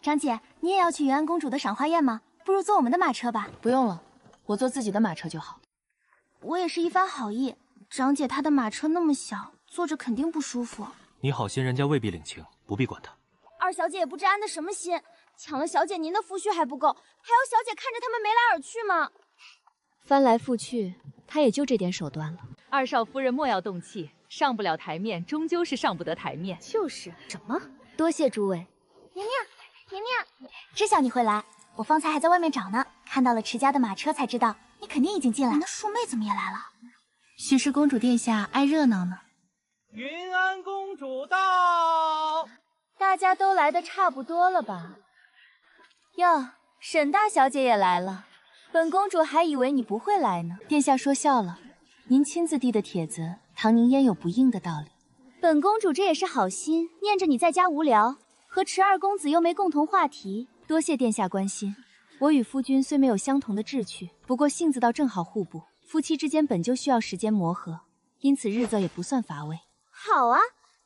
长姐，你也要去云安公主的赏花宴吗？不如坐我们的马车吧。不用了，我坐自己的马车就好。我也是一番好意，长姐她的马车那么小，坐着肯定不舒服。你好心人家未必领情，不必管他。二小姐也不知安的什么心，抢了小姐您的夫婿还不够，还要小姐看着他们眉来耳去吗？翻来覆去，他也就这点手段了。二少夫人莫要动气，上不了台面，终究是上不得台面。就是什么？多谢诸位。娘娘，娘娘，知晓你会来，我方才还在外面找呢，看到了池家的马车才知道你肯定已经进来。那庶妹怎么也来了？许是公主殿下爱热闹呢。云安公主到。大家都来的差不多了吧？哟，沈大小姐也来了，本公主还以为你不会来呢。殿下说笑了，您亲自递的帖子，唐宁焉有不应的道理？本公主这也是好心，念着你在家无聊，和池二公子又没共同话题。多谢殿下关心。我与夫君虽没有相同的志趣，不过性子倒正好互补。夫妻之间本就需要时间磨合，因此日子也不算乏味。好啊，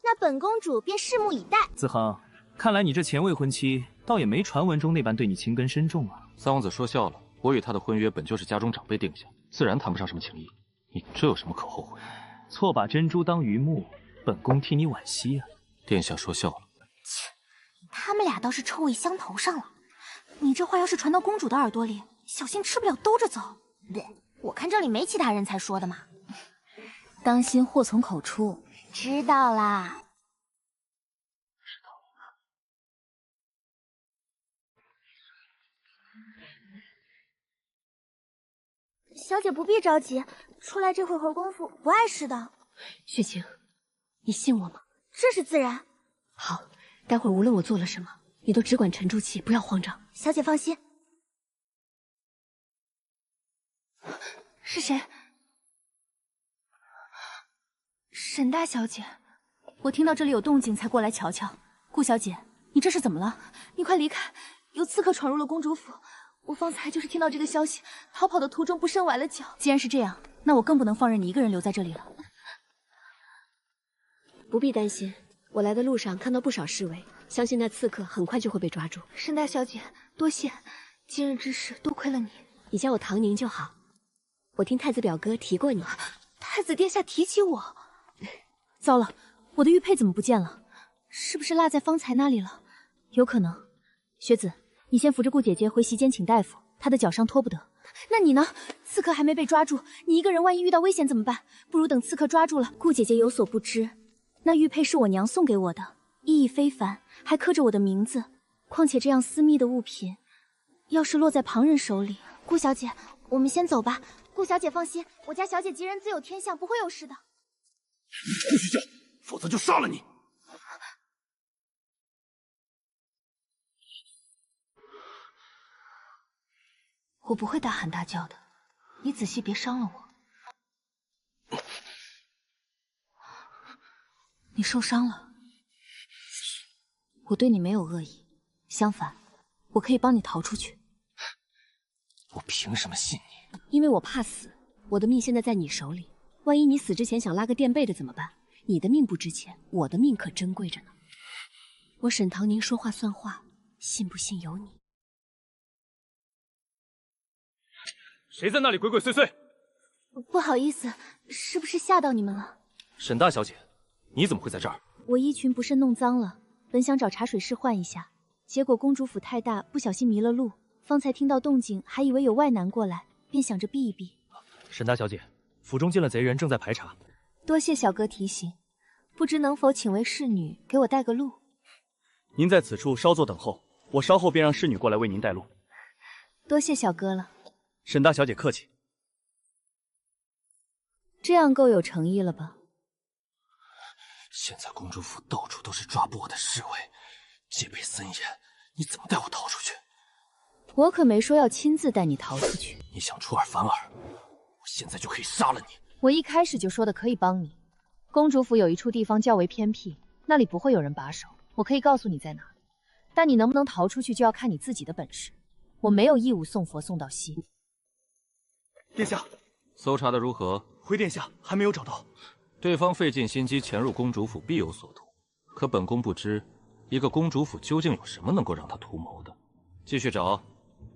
那本公主便拭目以待。子恒，看来你这前未婚妻倒也没传闻中那般对你情根深重啊。三王子说笑了，我与他的婚约本就是家中长辈定下，自然谈不上什么情谊。你这有什么可后悔？错把珍珠当榆木，本宫替你惋惜啊。殿下说笑了。切，他们俩倒是臭味相投上了。你这话要是传到公主的耳朵里，小心吃不了兜着走。我看这里没其他人才说的嘛。当心祸从口出。知道啦。小姐不必着急，出来这会儿功夫不碍事的。雪晴，你信我吗？这是自然。好，待会儿无论我做了什么，你都只管沉住气，不要慌张。小姐放心。是谁？沈大小姐，我听到这里有动静才过来瞧瞧。顾小姐，你这是怎么了？你快离开，有刺客闯入了公主府。我方才就是听到这个消息，逃跑的途中不慎崴了脚。既然是这样，那我更不能放任你一个人留在这里了。不必担心，我来的路上看到不少侍卫，相信那刺客很快就会被抓住。沈大小姐，多谢，今日之事多亏了你。你叫我唐宁就好。我听太子表哥提过你。太子殿下提起我？糟了，我的玉佩怎么不见了？是不是落在方才那里了？有可能。雪子，你先扶着顾姐姐回席间请大夫，她的脚伤拖不得。那你呢？刺客还没被抓住，你一个人万一遇到危险怎么办？不如等刺客抓住了。顾姐姐有所不知，那玉佩是我娘送给我的，意义非凡，还刻着我的名字。况且这样私密的物品，要是落在旁人手里……顾小姐，我们先走吧。顾小姐放心，我家小姐吉人自有天相，不会有事的。不许叫，否则就杀了你！我不会大喊大叫的，你仔细别伤了我。你受伤了，我对你没有恶意，相反，我可以帮你逃出去。我凭什么信你？因为我怕死，我的命现在在你手里，万一你死之前想拉个垫背的怎么办？你的命不值钱，我的命可珍贵着呢。我沈唐宁说话算话，信不信由你。谁在那里鬼鬼祟祟？不好意思，是不是吓到你们了？沈大小姐，你怎么会在这儿？我衣裙不慎弄脏了，本想找茶水室换一下，结果公主府太大，不小心迷了路。方才听到动静，还以为有外男过来，便想着避一避。沈大小姐，府中进了贼人，正在排查。多谢小哥提醒，不知能否请为侍女给我带个路？您在此处稍作等候，我稍后便让侍女过来为您带路。多谢小哥了。沈大小姐客气。这样够有诚意了吧？现在公主府到处都是抓捕我的侍卫，戒备森严，你怎么带我逃出去？我可没说要亲自带你逃出去。你想出尔反尔，我现在就可以杀了你。我一开始就说的可以帮你。公主府有一处地方较为偏僻，那里不会有人把守，我可以告诉你在哪儿。但你能不能逃出去，就要看你自己的本事。我没有义务送佛送到西。殿下，搜查的如何？回殿下，还没有找到。对方费尽心机潜入公主府，必有所图。可本宫不知，一个公主府究竟有什么能够让他图谋的。继续找。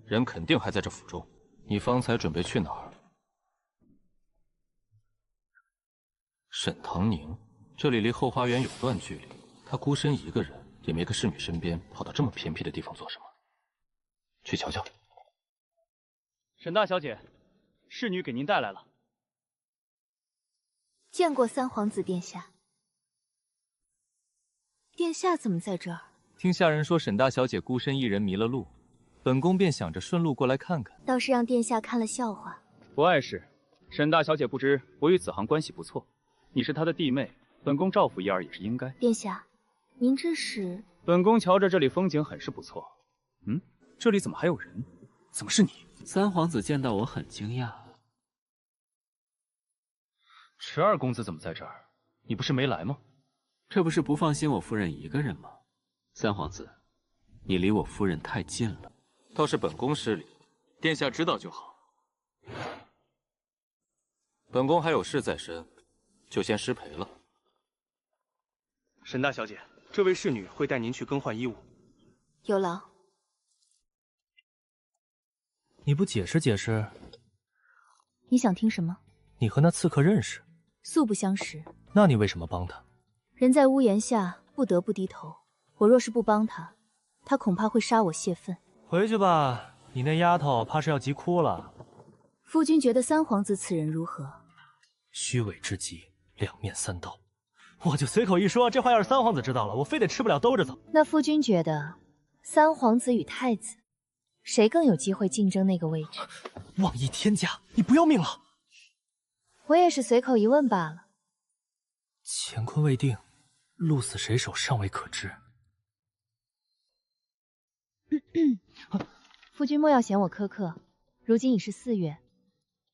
人肯定还在这府中。你方才准备去哪儿？沈唐宁，这里离后花园有段距离。他孤身一个人，也没个侍女身边，跑到这么偏僻的地方做什么？去瞧瞧。沈大小姐，侍女给您带来了。见过三皇子殿下。殿下怎么在这儿？听下人说沈大小姐孤身一人迷了路。本宫便想着顺路过来看看，倒是让殿下看了笑话。不碍事，沈大小姐不知我与子航关系不错，你是她的弟妹，本宫照拂一二也是应该。殿下，您这是？本宫瞧着这里风景很是不错。这里怎么还有人？怎么是你？三皇子见到我很惊讶。池二公子怎么在这儿？你不是没来吗？这不是不放心我夫人一个人吗？三皇子，你离我夫人太近了。倒是本宫失礼，殿下知道就好。本宫还有事在身，就先失陪了。沈大小姐，这位侍女会带您去更换衣物。有劳。你不解释解释？你想听什么？你和那刺客认识？素不相识。那你为什么帮他？人在屋檐下，不得不低头。我若是不帮他，他恐怕会杀我泄愤。回去吧，你那丫头怕是要急哭了。夫君觉得三皇子此人如何？虚伪之极，两面三刀。我就随口一说，这话要是三皇子知道了，我非得吃不了兜着走。那夫君觉得，三皇子与太子，谁更有机会竞争那个位置？妄议天价，你不要命了？我也是随口一问罢了。乾坤未定，鹿死谁手尚未可知。夫君莫要嫌我苛刻，如今已是4月，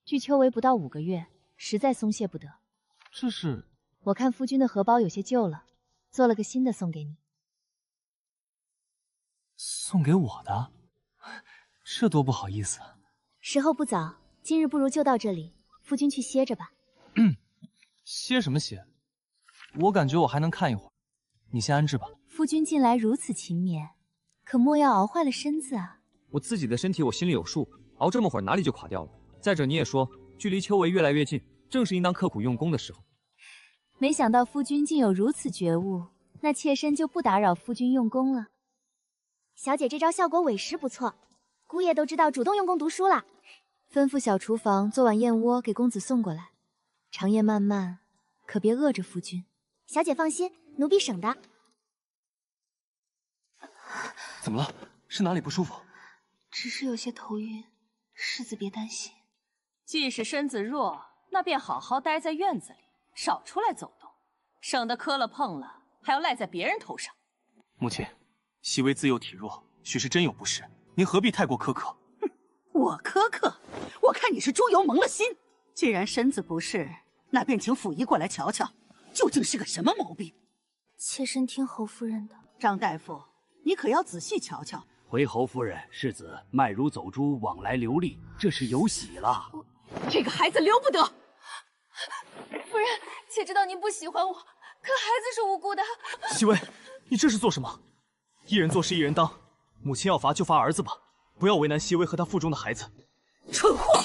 距秋闱不到5个月，实在松懈不得。这是……我看夫君的荷包有些旧了，做了个新的送给你。送给我的？这多不好意思。时候不早，今日不如就到这里，夫君去歇着吧。歇什么歇？我感觉我还能看一会儿，你先安置吧。夫君近来如此勤勉，可莫要熬坏了身子啊。我自己的身体我心里有数，熬这么会儿哪里就垮掉了。再者你也说，距离秋闱越来越近，正是应当刻苦用功的时候。没想到夫君竟有如此觉悟，那妾身就不打扰夫君用功了。小姐这招效果委实不错，姑爷都知道主动用功读书了。吩咐小厨房做碗燕窝给公子送过来，长夜漫漫，可别饿着夫君。小姐放心，奴婢省的。怎么了？是哪里不舒服？只是有些头晕，世子别担心。既是身子弱，那便好好待在院子里，少出来走动，省得磕了碰了还要赖在别人头上。母亲，熹微自幼体弱，许是真有不适，您何必太过苛刻？我苛刻？我看你是猪油蒙了心。既然身子不适，那便请府医过来瞧瞧，究竟是个什么毛病。妾身听侯夫人的。张大夫，你可要仔细瞧瞧。回侯夫人，世子脉如走珠，往来流利，这是有喜了。这个孩子留不得。夫人，妾知道您不喜欢我，可孩子是无辜的。熹微，你这是做什么？一人做事一人当，母亲要罚就罚儿子吧，不要为难熹微和她腹中的孩子。蠢货！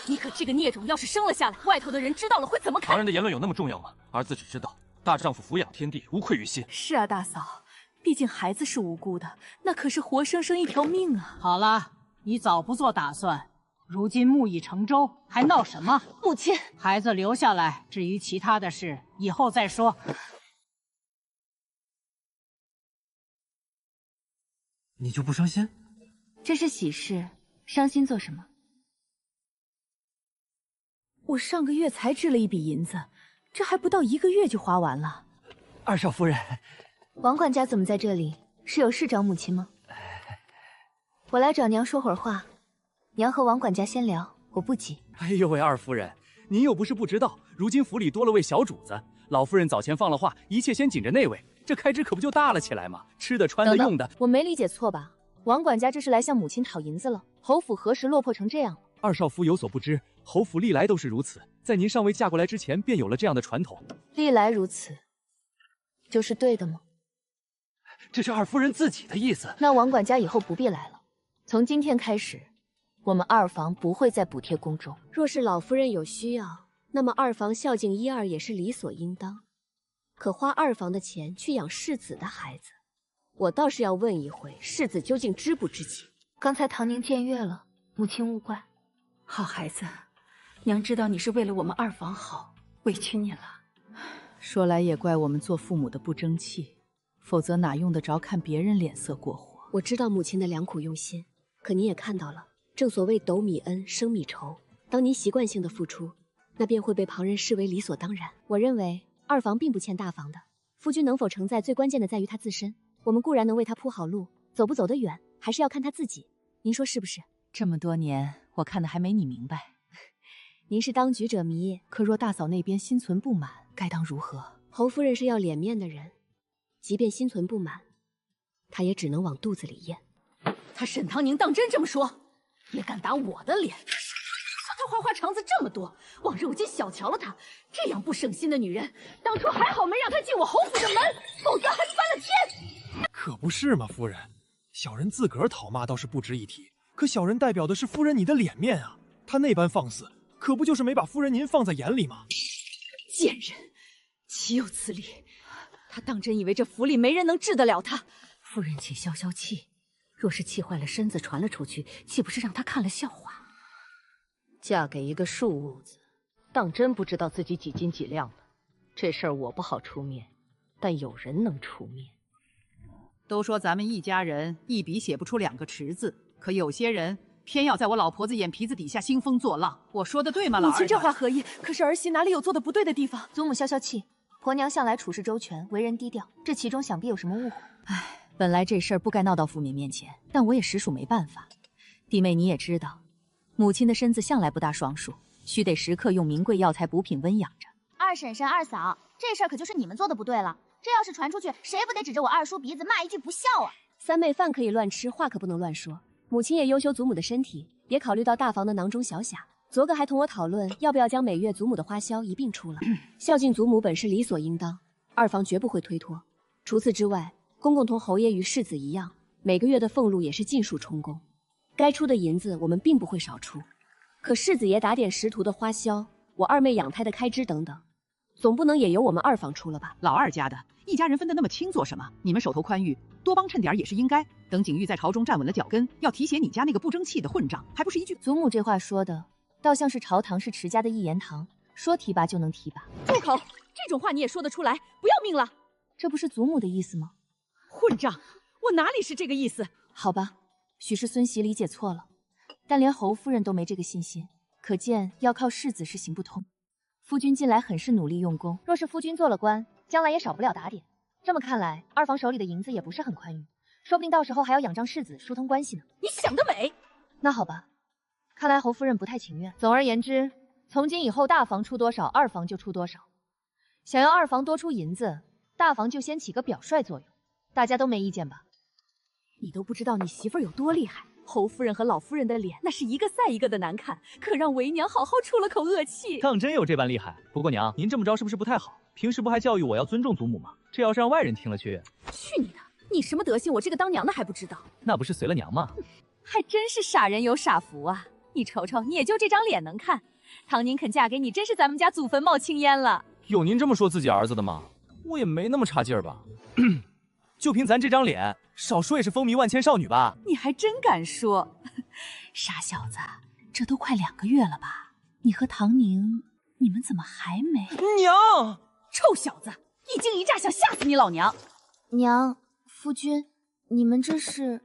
你可这个孽种，要是生了下来，外头的人知道了会怎么看？旁人的言论有那么重要吗？儿子只知道大丈夫抚养天地，无愧于心。是啊，大嫂，毕竟孩子是无辜的，那可是活生生一条命啊。好了，你早不做打算，如今木已成舟，还闹什么？母亲，孩子留下来，至于其他的事，以后再说。你就不伤心？这是喜事，伤心做什么？我上个月才支了一笔银子，这还不到1个月就花完了。二少夫人，王管家怎么在这里？是有事找母亲吗？我来找娘说会儿话，娘和王管家先聊，我不急。哎呦喂，二夫人，您又不是不知道，如今府里多了位小主子，老夫人早前放了话，一切先紧着那位，这开支可不就大了起来吗？吃的、穿的、用的，我没理解错吧？王管家这是来向母亲讨银子了？侯府何时落魄成这样了？二少夫有所不知，侯府历来都是如此，在您尚未嫁过来之前，便有了这样的传统。历来如此，就是对的吗？这是二夫人自己的意思。那王管家以后不必来了。从今天开始，我们二房不会再补贴宫中。若是老夫人有需要，那么二房孝敬一二也是理所应当。可花二房的钱去养世子的孩子，我倒是要问一回，世子究竟知不知情？刚才唐宁僭越了，母亲勿怪。好孩子，娘知道你是为了我们二房好，委屈你了。说来也怪我们做父母的不争气，否则哪用得着看别人脸色过活。我知道母亲的良苦用心，可你也看到了，正所谓斗米恩，升米仇。当您习惯性的付出，那便会被旁人视为理所当然。我认为二房并不欠大房的，夫君能否承载，最关键的在于他自身。我们固然能为他铺好路，走不走得远，还是要看他自己。您说是不是？这么多年，我看的还没你明白。您是当局者迷，可若大嫂那边心存不满，该当如何？侯夫人是要脸面的人，即便心存不满，她也只能往肚子里咽。他沈唐宁当真这么说？也敢打我的脸？他花花肠子这么多，往日我竟小瞧了他。这样不省心的女人，当初还好没让她进我侯府的门，否则还翻了天。可不是嘛，夫人，小人自个儿讨骂倒是不值一提，可小人代表的是夫人你的脸面啊！他那般放肆，可不就是没把夫人您放在眼里吗？贱人，岂有此理！他当真以为这府里没人能治得了他？夫人，请消消气。若是气坏了身子传了出去，岂不是让他看了笑话？嫁给一个庶物子，当真不知道自己几斤几两的。这事儿我不好出面，但有人能出面。都说咱们一家人一笔写不出2个池子，可有些人偏要在我老婆子眼皮子底下兴风作浪。我说的对吗，老二？母亲这话何意？可是儿媳哪里有做的不对的地方？祖母消消气，婆娘向来处事周全，为人低调，这其中想必有什么误会。唉，本来这事儿不该闹到父敏面前，但我也实属没办法。弟妹你也知道，母亲的身子向来不大爽数，须得时刻用名贵药材补品温养着。二婶婶、二嫂，这事儿可就是你们做的不对了。这要是传出去，谁不得指着我二叔鼻子骂一句不孝啊？三妹饭可以乱吃，话可不能乱说。母亲也优修祖母的身体，也考虑到大房的囊中小匣。昨个还同我讨论要不要将每月祖母的花销一并出了。孝敬祖母本是理所应当，二房绝不会推脱。除此之外，公公同侯爷与世子一样，每个月的俸禄也是尽数充公，该出的银子我们并不会少出。可世子爷打点识途的花销，我二妹养胎的开支等等，总不能也由我们二房出了吧？老二家的一家人分得那么清做什么？你们手头宽裕，多帮衬点也是应该。等景玉在朝中站稳了脚跟，要提携你家那个不争气的混账，还不是一句？祖母这话说的，倒像是朝堂是持家的一言堂，说提拔就能提拔。住口！这种话你也说得出来？不要命了？这不是祖母的意思吗？混账！我哪里是这个意思？好吧，许是孙媳理解错了，但连侯夫人都没这个信心，可见要靠世子是行不通。夫君近来很是努力用功，若是夫君做了官，将来也少不了打点。这么看来，二房手里的银子也不是很宽裕，说不定到时候还要仰仗世子疏通关系呢。你想得美！那好吧，看来侯夫人不太情愿。总而言之，从今以后大房出多少，二房就出多少。想要二房多出银子，大房就先起个表率作用。大家都没意见吧？你都不知道你媳妇儿有多厉害。侯夫人和老夫人的脸那是一个赛一个的难看，可让为娘好好出了口恶气。当真有这般厉害？不过娘，您这么着是不是不太好？平时不还教育我要尊重祖母吗？这要是让外人听了去……去你的！你什么德行，我这个当娘的还不知道？那不是随了娘吗？还真是傻人有傻福啊！你瞅瞅，你也就这张脸能看。唐宁肯嫁给你，真是咱们家祖坟冒青烟了。有您这么说自己儿子的吗？我也没那么差劲儿吧？就凭咱这张脸，少说也是风靡万千少女吧？你还真敢说，傻小子，这都快2个月了吧？你和唐宁，你们怎么还没？娘，臭小子，一惊一乍想吓死你老娘！娘，夫君，你们这是？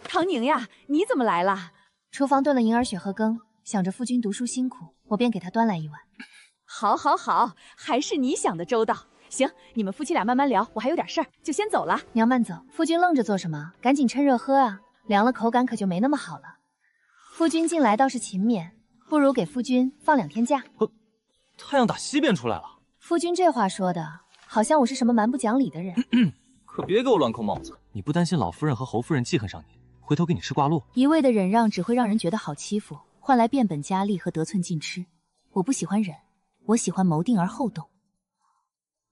唐宁呀，你怎么来了？厨房炖了银耳血和羹，想着夫君读书辛苦，我便给他端来一碗。好，还是你想的周到。行，你们夫妻俩慢慢聊，我还有点事儿，就先走了。娘慢走，夫君愣着做什么？赶紧趁热喝啊，凉了口感可就没那么好了。夫君近来倒是勤勉，不如给夫君放2天假。太阳打西边出来了。夫君这话说的，好像我是什么蛮不讲理的人。可别给我乱扣帽子。你不担心老夫人和侯夫人记恨上你，回头给你吃挂路？一味的忍让只会让人觉得好欺负，换来变本加厉和得寸进尺。我不喜欢忍，我喜欢谋定而后动。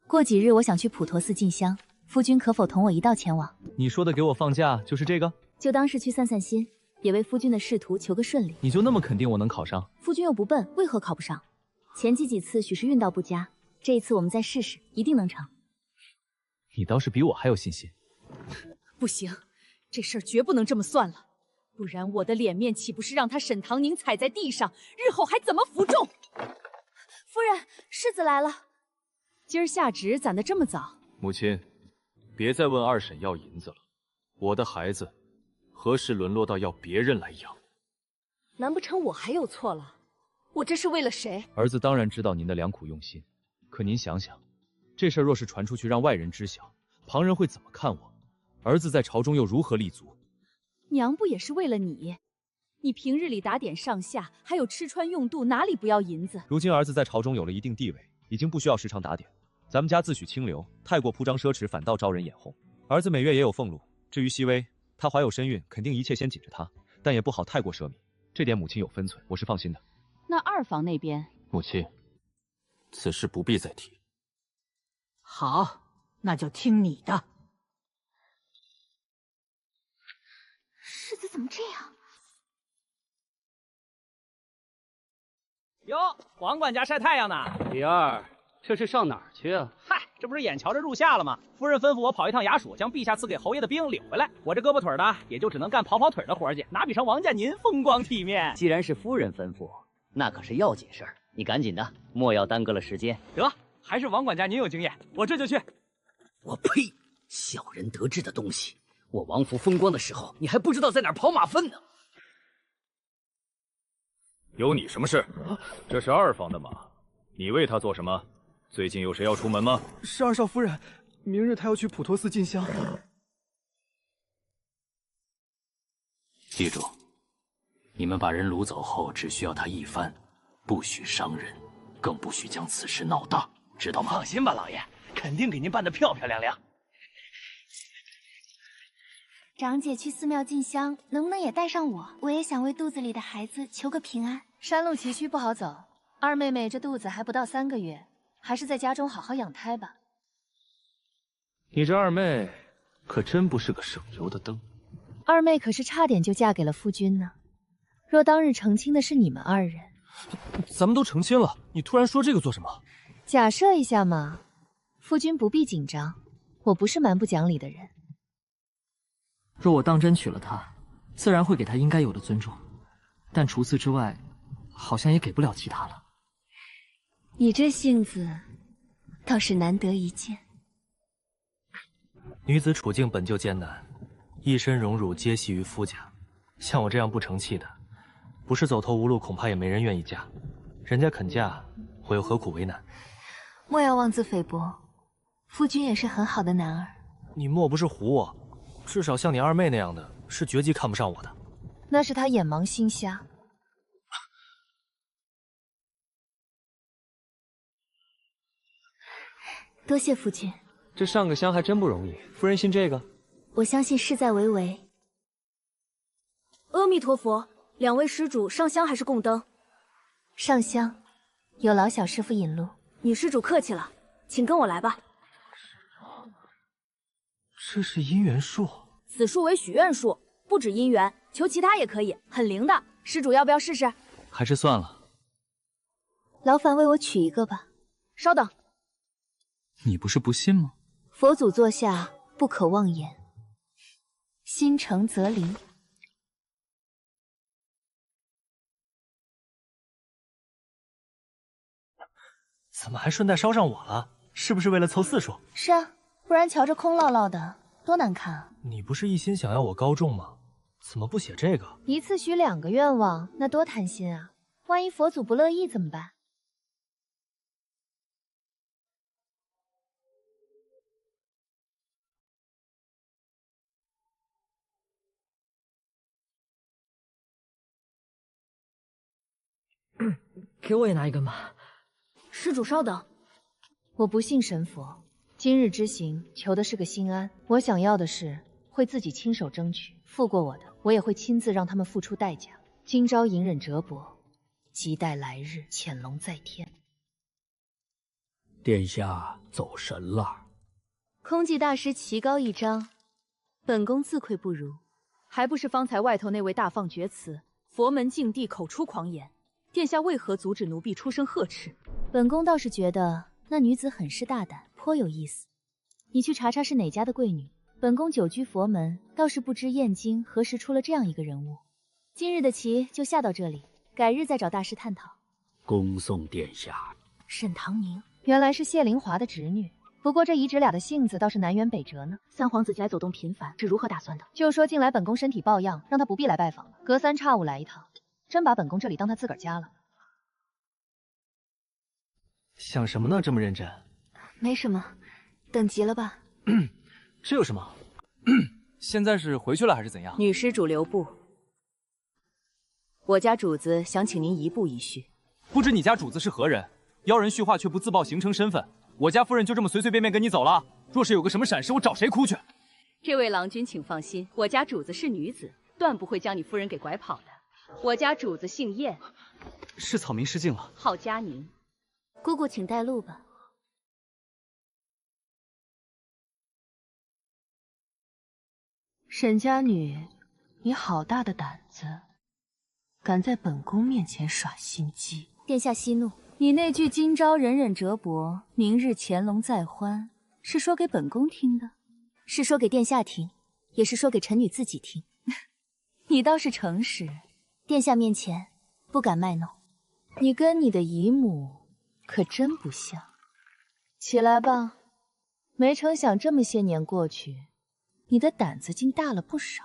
过几日我想去普陀寺进香，夫君可否同我一道前往？你说的给我放假就是这个？就当是去散散心，也为夫君的仕途求个顺利。你就那么肯定我能考上？夫君又不笨，为何考不上？前几次许是运道不佳，这一次我们再试试，一定能成。你倒是比我还有信心。不行，这事儿绝不能这么算了，不然我的脸面岂不是让他沈唐宁踩在地上，日后还怎么服众？夫人，世子来了。今儿下旨攒得这么早？母亲，别再问二婶要银子了。我的孩子何时沦落到要别人来养？难不成我还有错了？我这是为了谁？儿子当然知道您的良苦用心，可您想想，这事儿若是传出去让外人知晓，旁人会怎么看我？儿子在朝中又如何立足？娘不也是为了你？你平日里打点上下，还有吃穿用度，哪里不要银子？如今儿子在朝中有了一定地位，已经不需要时常打点。咱们家自诩清流，太过铺张奢侈，反倒招人眼红。儿子每月也有俸禄，至于熹微，她怀有身孕，肯定一切先紧着她，但也不好太过奢靡，这点母亲有分寸，我是放心的。那二房那边？母亲，此事不必再提。好，那就听你的。世子怎么这样？哟，王管家晒太阳呢。李二，这是上哪儿去啊？嗨，这不是眼瞧着入夏了吗？夫人吩咐我跑一趟衙署，将陛下赐给侯爷的兵领回来。我这胳膊腿的，也就只能干跑腿的活去，哪比上王家您风光体面？既然是夫人吩咐，那可是要紧事儿，你赶紧的，莫要耽搁了时间。得，还是王管家您有经验，我这就去。我呸！小人得志的东西，我王府风光的时候，你还不知道在哪儿跑马粪呢。有你什么事？这是二房的马，你为他做什么？最近有谁要出门吗？是二少夫人，明日她要去普陀寺进香。记住，你们把人掳走后，只需要他一番，不许伤人，更不许将此事闹大，知道吗？放心吧，老爷，肯定给您办得漂漂亮亮。长姐去寺庙进香，能不能也带上我？我也想为肚子里的孩子求个平安。山路崎岖不好走，二妹妹这肚子还不到3个月，还是在家中好好养胎吧。你这二妹可真不是个省油的灯。二妹可是差点就嫁给了夫君呢。若当日成亲的是你们2人，咱们都成亲了，你突然说这个做什么？假设一下嘛。夫君不必紧张，我不是蛮不讲理的人。若我当真娶了她，自然会给她应该有的尊重，但除此之外，好像也给不了其他了。你这性子，倒是难得一见。女子处境本就艰难，一身荣辱皆系于夫家。像我这样不成器的，不是走投无路，恐怕也没人愿意嫁。人家肯嫁，我又何苦为难？莫要妄自菲薄，夫君也是很好的男儿。你莫不是唬我？至少像你二妹那样的，是绝技看不上我的。那是他眼盲心瞎。多谢夫君。这上个香还真不容易，夫人信这个？我相信事在维维。阿弥陀佛，两位施主上香还是供灯？上香，有劳小师傅引路。女施主客气了，请跟我来吧。这是姻缘树，此树为许愿树，不止姻缘，求其他也可以，很灵的。施主要不要试试？还是算了。劳烦为我取一个吧。稍等。你不是不信吗？佛祖座下不可妄言，心诚则灵。怎么还顺带捎上我了？是不是为了凑4数？是啊，不然瞧着空落落的，多难看啊！你不是一心想要我高中吗？怎么不写这个？一次许2个愿望，那多贪心啊！万一佛祖不乐意怎么办？给我也拿一根吧。施主稍等，我不信神佛，今日之行求的是个心安。我想要的是会自己亲手争取，负过我的，我也会亲自让他们付出代价。今朝隐忍折帛，即待来日潜龙在天。殿下走神了。空寂大师棋高一张，本宫自愧不如。还不是方才外头那位大放厥词，佛门净地口出狂言，殿下为何阻止奴婢出声呵斥？本宫倒是觉得那女子很是大胆，颇有意思。你去查查是哪家的贵女。本宫久居佛门，倒是不知燕京何时出了这样一个人物。今日的棋就下到这里，改日再找大师探讨。恭送殿下。沈唐宁原来是谢灵华的侄女，不过这姨侄俩的性子倒是南辕北辙呢。三皇子近来走动频繁，是如何打算的？就说近来本宫身体抱恙，让他不必来拜访了，隔3差5来一趟，真把本宫这里当他自个儿家了。想什么呢？这么认真？没什么，等急了吧？这有什么？现在是回去了还是怎样？女施主留步。我家主子想请您一步一叙。不知你家主子是何人？妖人续话却不自报形成身份，我家夫人就这么随随便便跟你走了？若是有个什么闪失，我找谁哭去？这位郎君请放心，我家主子是女子，断不会将你夫人给拐跑的。我家主子姓燕，是草民失敬了，号佳宁。姑姑请带路吧。沈家女，你好大的胆子，敢在本宫面前耍心机！殿下息怒，你那句今朝忍忍折帛，明日潜龙再欢，是说给本宫听的？是说给殿下听，也是说给臣女自己听。你倒是诚实，殿下面前不敢卖弄。你跟你的姨母可真不像。起来吧，没成想这么些年过去，你的胆子竟大了不少。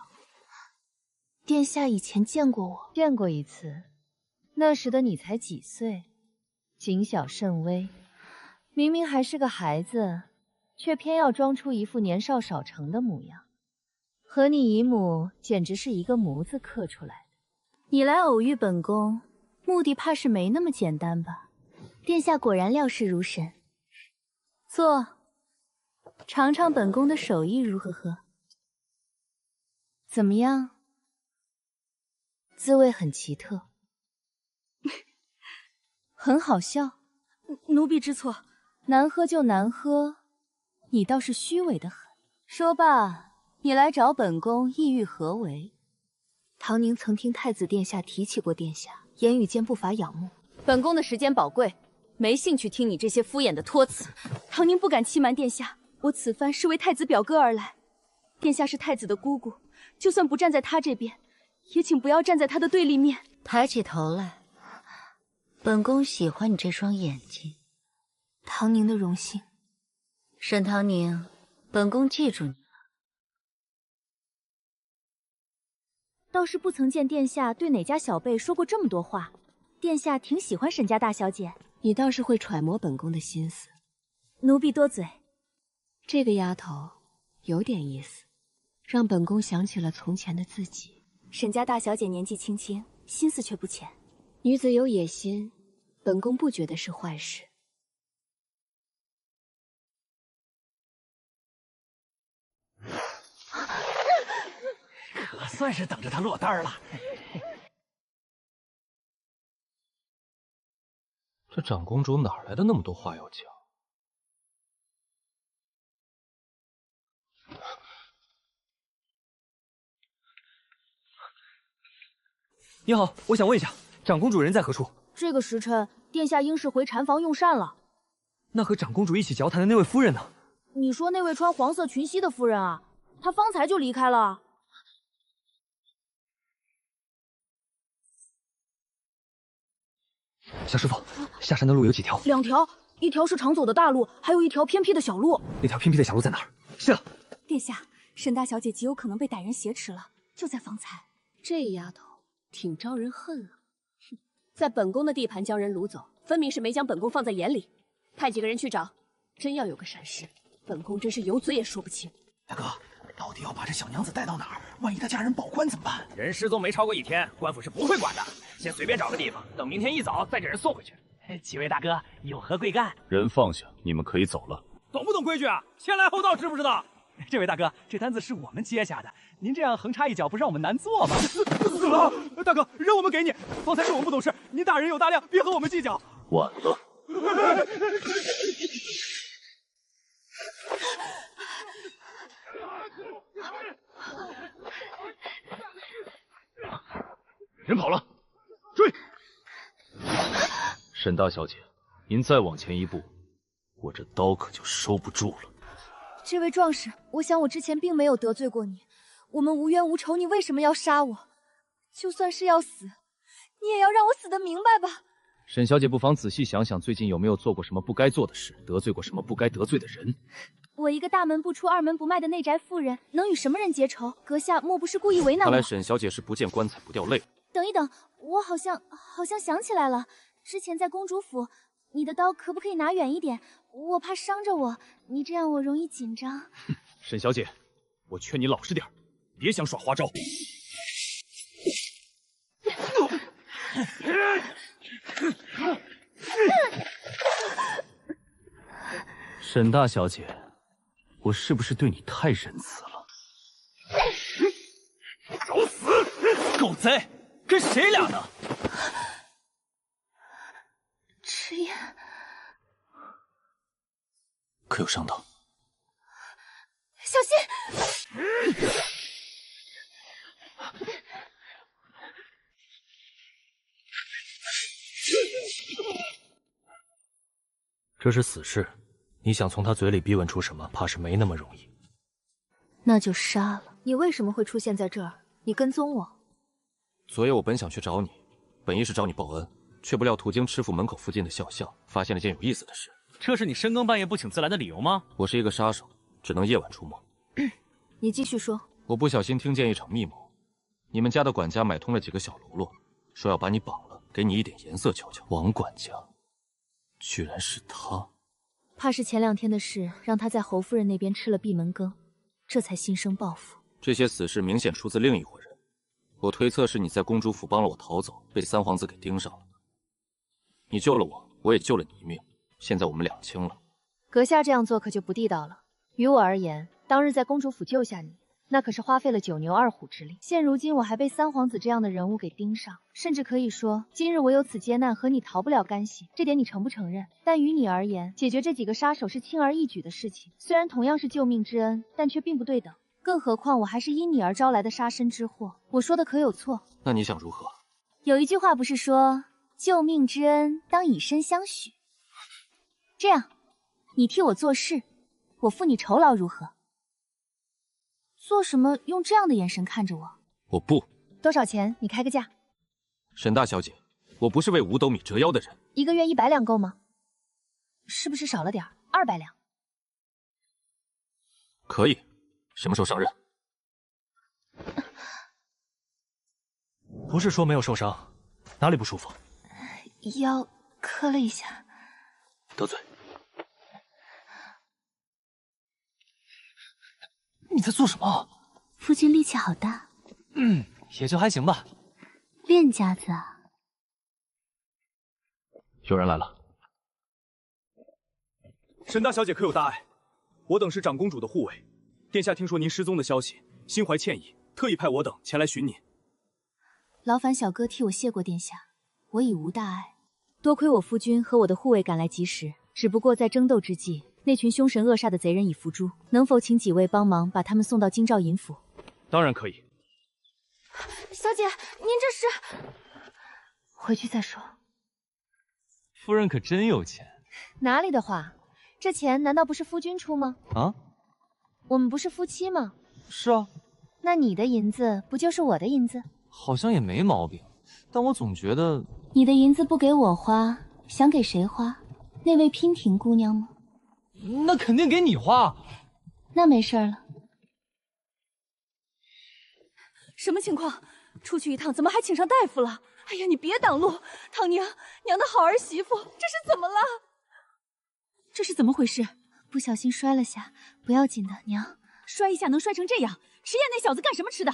殿下以前见过我，见过一次，那时的你才几岁，谨小慎微，明明还是个孩子，却偏要装出一副年少少成的模样，和你姨母简直是一个模子刻出来的。你来偶遇本宫，目的怕是没那么简单吧？殿下果然料事如神。坐，尝尝本宫的手艺如何？怎么样？滋味很奇特，很好笑。奴婢知错，难喝就难喝，你倒是虚伪的很。说罢，你来找本宫意欲何为？唐宁曾听太子殿下提起过殿下，言语间不乏仰慕。本宫的时间宝贵，没兴趣听你这些敷衍的托词。唐宁不敢欺瞒殿下，我此番是为太子表哥而来。殿下是太子的姑姑，就算不站在他这边，也请不要站在他的对立面。抬起头来，本宫喜欢你这双眼睛。唐宁的荣幸。沈唐宁，本宫记住你了。倒是不曾见殿下对哪家小辈说过这么多话。殿下挺喜欢沈家大小姐。你倒是会揣摩本宫的心思。奴婢多嘴。这个丫头有点意思，让本宫想起了从前的自己。沈家大小姐年纪轻轻，心思却不浅。女子有野心，本宫不觉得是坏事。可算是等着他落单了。这长公主哪来的那么多话要讲？你好，我想问一下，长公主人在何处？这个时辰，殿下应是回禅房用膳了。那和长公主一起交谈的那位夫人呢？你说那位穿黄色裙膝的夫人啊？她方才就离开了。小师傅，下山的路有几条？2条，一条是常走的大路，还有一条偏僻的小路。那条偏僻的小路在哪儿？是了。殿下，沈大小姐极有可能被歹人挟持了，就在方才。这丫头挺招人恨啊！哼，在本宫的地盘将人掳走，分明是没将本宫放在眼里。派几个人去找，真要有个闪失，本宫真是有嘴也说不清。大哥，到底要把这小娘子带到哪儿？万一她家人报官怎么办？人失踪没超过1天，官府是不会管的。先随便找个地方，等明天一早再给人送回去。几位大哥有何贵干？人放下，你们可以走了。懂不懂规矩啊？先来后到，知不知道？这位大哥，这单子是我们接下的，您这样横插一脚，不是让我们难做吗？大哥，让我们给你。方才是我们不懂事，您大人有大量，别和我们计较。晚了。人跑了，追！沈大小姐，您再往前一步，我这刀可就收不住了。这位壮士，我想我之前并没有得罪过你，我们无冤无仇，你为什么要杀我？就算是要死，你也要让我死得明白吧。沈小姐不妨仔细想想，最近有没有做过什么不该做的事，得罪过什么不该得罪的人？我一个大门不出二门不迈的内宅妇人，能与什么人结仇？阁下莫不是故意为难我？看来沈小姐是不见棺材不掉泪。等一等，我好像想起来了，之前在公主府，你的刀可不可以拿远一点？我怕伤着我，你这样我容易紧张。沈小姐，我劝你老实点，别想耍花招。沈大小姐，我是不是对你太仁慈了？找死！狗贼，跟谁俩呢？迟延，可有伤到？小心！这是死士，你想从他嘴里逼问出什么，怕是没那么容易。那就杀了。你为什么会出现在这儿？你跟踪我？昨夜我本想去找你，本意是找你报恩，却不料途经赤府门口附近的小巷，发现了件有意思的事。这是你深更半夜不请自来的理由吗？我是一个杀手，只能夜晚出没。你继续说。我不小心听见一场密谋，你们家的管家买通了几个小喽啰，说要把你绑了，给你一点颜色瞧瞧。王管家，居然是他。怕是前2天的事让他在侯夫人那边吃了闭门羹，这才心生报复。这些死事明显出自另一伙人，我推测是你在公主府帮了我逃走，被三皇子给盯上了。你救了我，我也救了你一命，现在我们两清了。阁下这样做可就不地道了。于我而言，当日在公主府救下你，那可是花费了9牛2虎之力。现如今我还被三皇子这样的人物给盯上，甚至可以说，今日我有此劫难，和你逃不了干系。这点你承不承认？但于你而言，解决这几个杀手是轻而易举的事情。虽然同样是救命之恩，但却并不对等。更何况我还是因你而招来的杀身之祸。我说的可有错？那你想如何？有一句话不是说，救命之恩当以身相许？这样，你替我做事，我付你酬劳如何？做什么用这样的眼神看着我？我不。多少钱？你开个价。沈大小姐，我不是为5斗米折腰的人。1个月100两够吗？是不是少了点？200两。可以。什么时候上任？不是说没有受伤，哪里不舒服？腰磕了一下。得罪。你在做什么？夫君力气好大。也就还行吧。练家子啊。有人来了。沈大小姐可有大碍？我等是长公主的护卫，殿下听说您失踪的消息，心怀歉意，特意派我等前来寻您。劳烦小哥替我谢过殿下，我已无大碍。多亏我夫君和我的护卫赶来及时，只不过在争斗之际，那群凶神恶煞的贼人已伏诛，能否请几位帮忙把他们送到京兆尹府？当然可以。小姐，您这是……回去再说。夫人可真有钱。哪里的话，这钱难道不是夫君出吗？啊，我们不是夫妻吗？是啊，那你的银子不就是我的银子？好像也没毛病，但我总觉得你的银子不给我花，想给谁花？那位娉婷姑娘吗？那肯定给你花。那没事了。什么情况？出去一趟怎么还请上大夫了？哎呀，你别挡路，唐宁，娘的好儿媳妇，这是怎么了？这是怎么回事？不小心摔了下，不要紧的，娘。摔一下能摔成这样？石燕那小子干什么吃的？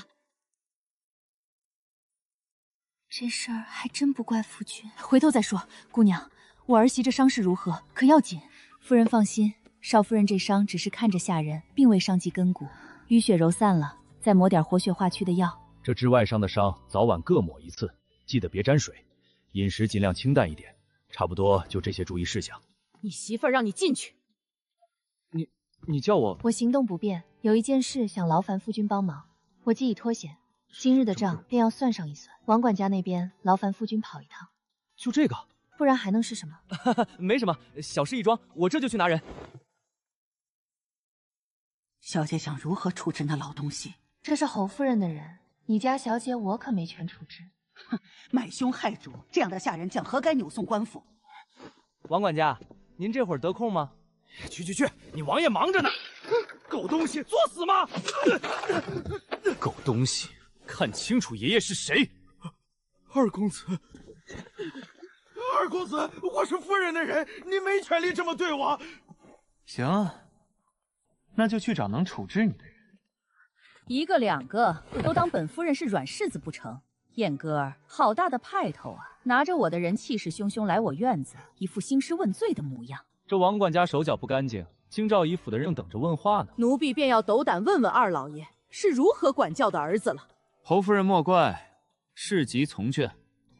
这事儿还真不怪夫君，回头再说。姑娘，我儿媳这伤势如何？可要紧？夫人放心，少夫人这伤只是看着吓人，并未伤及根骨，淤血揉散了，再抹点活血化蛆的药。这治外伤的伤，早晚各抹一次，记得别沾水，饮食尽量清淡一点。差不多就这些注意事项。你媳妇儿让你进去。你叫我？我行动不便，有一件事想劳烦夫君帮忙。我既已脱险，今日的账便要算上一算。王管家那边劳烦夫君跑一趟。就这个？不然还能是什么？没什么，小事一桩，我这就去拿人。小姐想如何处置那老东西？这是侯夫人的人，你家小姐我可没权处置。哼，买凶害主，这样的下人将何该扭送官府？王管家，您这会儿得空吗？去，你王爷忙着呢。狗东西，作死吗？狗东西，看清楚爷爷是谁！二公子，我是夫人的人，你没权利这么对我。行，那就去找能处置你的人。一个两个都当本夫人是软柿子不成？燕哥儿，好大的派头啊！拿着我的人气势汹汹来我院子，一副兴师问罪的模样。这王管家手脚不干净，京兆尹府的人正等着问话呢。奴婢便要斗胆问问二老爷是如何管教的儿子了。侯夫人莫怪，事急从劝，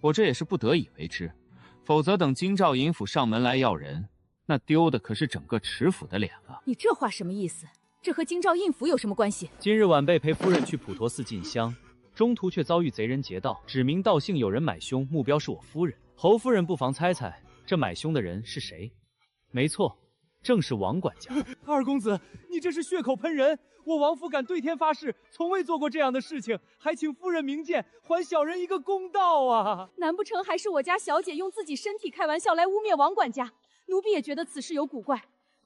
我这也是不得已为之，否则等京兆尹府上门来要人，那丢的可是整个池府的脸了。你这话什么意思？这和京兆尹府有什么关系？今日晚辈陪夫人去普陀寺进香，中途却遭遇贼人劫道，指名道姓有人买凶，目标是我夫人。侯夫人不妨猜猜，这买凶的人是谁？没错，正是王管家。二公子，你这是血口喷人！我王府敢对天发誓，从未做过这样的事情，还请夫人明鉴，还小人一个公道啊！难不成还是我家小姐用自己身体开玩笑来污蔑王管家？奴婢也觉得此事有古怪。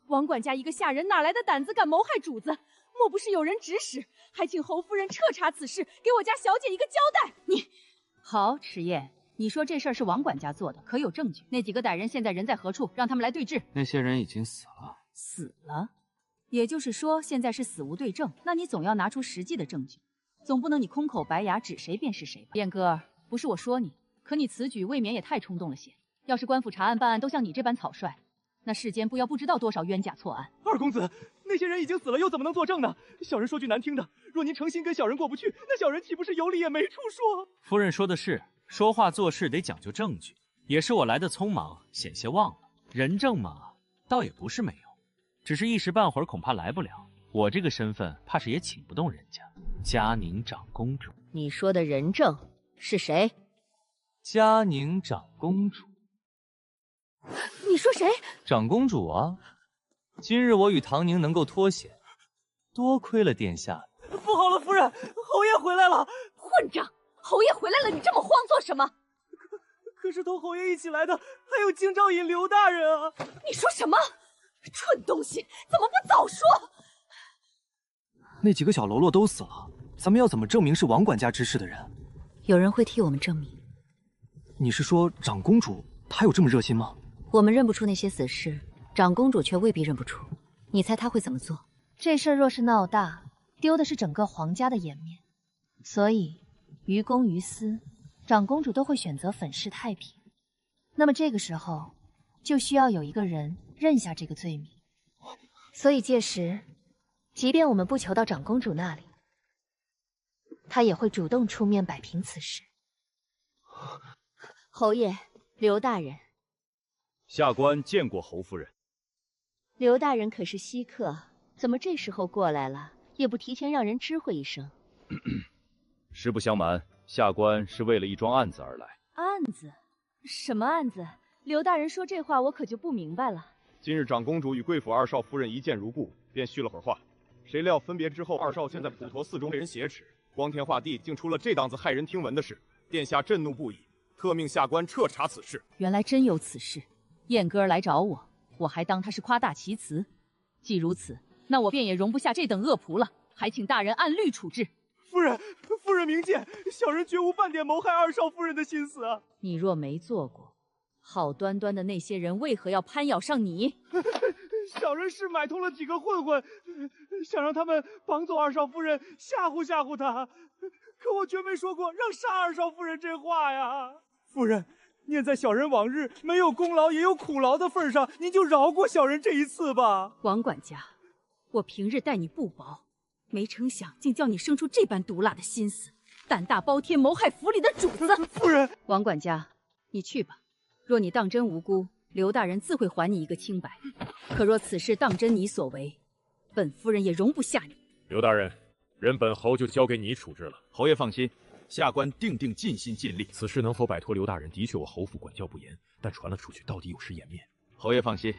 王管家一个下人哪来的胆子敢谋害主子？莫不是有人指使？还请侯夫人彻查此事，给我家小姐一个交代。你好，迟燕，你说这事儿是王管家做的，可有证据？那几个歹人现在人在何处？让他们来对质。那些人已经死了。死了？也就是说现在是死无对证，那你总要拿出实际的证据，总不能你空口白牙指谁便是谁吧？燕哥，不是我说你，可你此举未免也太冲动了些。要是官府查案办案都像你这般草率，那世间不知道多少冤假错案。二公子，那些人已经死了，又怎么能作证呢？小人说句难听的，若您诚心跟小人过不去，那小人岂不是有理也没处说？夫人说的是，说话做事得讲究证据，也是我来的匆忙，险些忘了。人证嘛，倒也不是没有，只是一时半会儿恐怕来不了。我这个身份，怕是也请不动人家。嘉宁长公主，你说的人证是谁？嘉宁长公主。你说谁？长公主啊！今日我与唐宁能够脱险，多亏了殿下。不好了，夫人，侯爷回来了！混账！侯爷回来了，你这么慌做什么？可是同侯爷一起来的还有京兆尹刘大人啊！你说什么？蠢东西，怎么不早说？那几个小喽啰都死了，咱们要怎么证明是王管家指使的人？有人会替我们证明。你是说长公主她有这么热心吗？我们认不出那些死尸，长公主却未必认不出。你猜她会怎么做？这事儿若是闹大，丢的是整个皇家的颜面。所以，于公于私，长公主都会选择粉饰太平。那么这个时候，就需要有一个人认下这个罪名。所以届时，即便我们不求到长公主那里，她也会主动出面摆平此事。侯爷，刘大人。下官见过侯夫人。刘大人可是稀客，怎么这时候过来了，也不提前让人知会一声？实不相瞒，下官是为了一桩案子而来。案子？什么案子？刘大人说这话，我可就不明白了。今日长公主与贵府二少夫人一见如故，便叙了会儿话。谁料分别之后，二少竟在普陀寺中被人挟持，光天化地竟出了这档子骇人听闻的事。殿下震怒不已，特命下官彻查此事。原来真有此事，燕哥儿来找我，我还当他是夸大其词。既如此，那我便也容不下这等恶仆了，还请大人按律处置。夫人明鉴，小人绝无半点谋害二少夫人的心思啊！你若没做过，好端端的那些人为何要攀咬上你？小人是买通了几个混混，想让他们绑走二少夫人，吓唬吓唬她。可我绝没说过让杀二少夫人这话呀！夫人，念在小人往日没有功劳也有苦劳的份上，您就饶过小人这一次吧。王管家，我平日待你不薄，没成想竟叫你生出这般毒辣的心思，胆大包天谋害府里的主子。夫人，王管家，你去吧。若你当真无辜，刘大人自会还你一个清白。可若此事当真你所为，本夫人也容不下你。刘大人，人本侯就交给你处置了。侯爷放心，下官定尽心尽力。此事能否摆脱刘大人，的确我侯府管教不严，但传了出去，到底有失颜面。侯爷放心，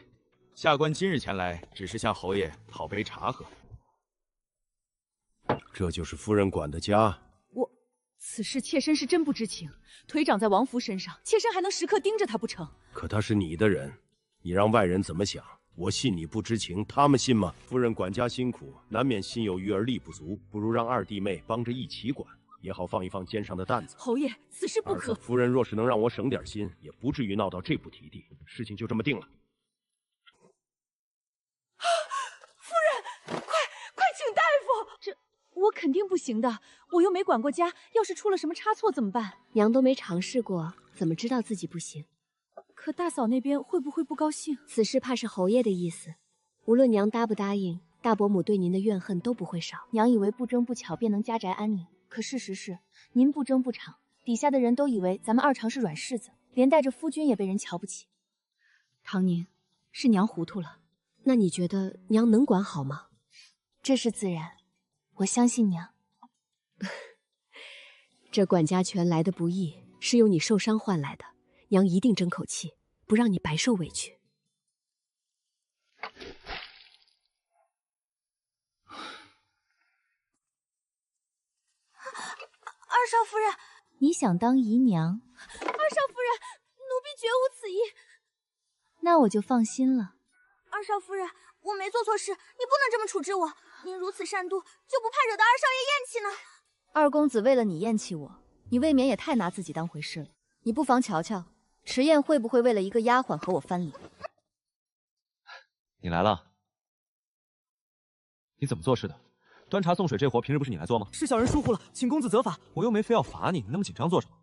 下官今日前来，只是向侯爷讨杯茶喝。这就是夫人管的家。此事妾身是真不知情，腿长在王福身上，妾身还能时刻盯着他不成？可他是你的人，你让外人怎么想？我信你不知情，他们信吗？夫人管家辛苦，难免心有余而力不足，不如让二弟妹帮着一起管，也好放一放肩上的担子。侯爷，此事不可。夫人若是能让我省点心，也不至于闹到这步田地。事情就这么定了。夫人，快请大夫！这我肯定不行的，我又没管过家，要是出了什么差错怎么办？娘都没尝试过，怎么知道自己不行？可大嫂那边会不会不高兴？此事怕是侯爷的意思，无论娘答不答应，大伯母对您的怨恨都不会少。娘以为不争不巧便能家宅安宁，可事实是您不争不抢，底下的人都以为咱们二常是软柿子，连带着夫君也被人瞧不起。唐宁，是娘糊涂了。那你觉得娘能管好吗？这是自然，我相信娘。这管家权来的不易，是由你受伤换来的。娘一定争口气，不让你白受委屈。二少夫人，你想当姨娘？二少夫人，奴婢绝无此意。那我就放心了。二少夫人，我没做错事，你不能这么处置我。您如此善妒，就不怕惹得二少爷厌弃呢？二公子为了你厌弃我，你未免也太拿自己当回事了。你不妨瞧瞧，迟燕会不会为了一个丫鬟和我翻脸？你来了，你怎么做事的？端茶送水这活平日不是你来做吗？是小人疏忽了，请公子责罚。我又没非要罚你，你那么紧张做什么？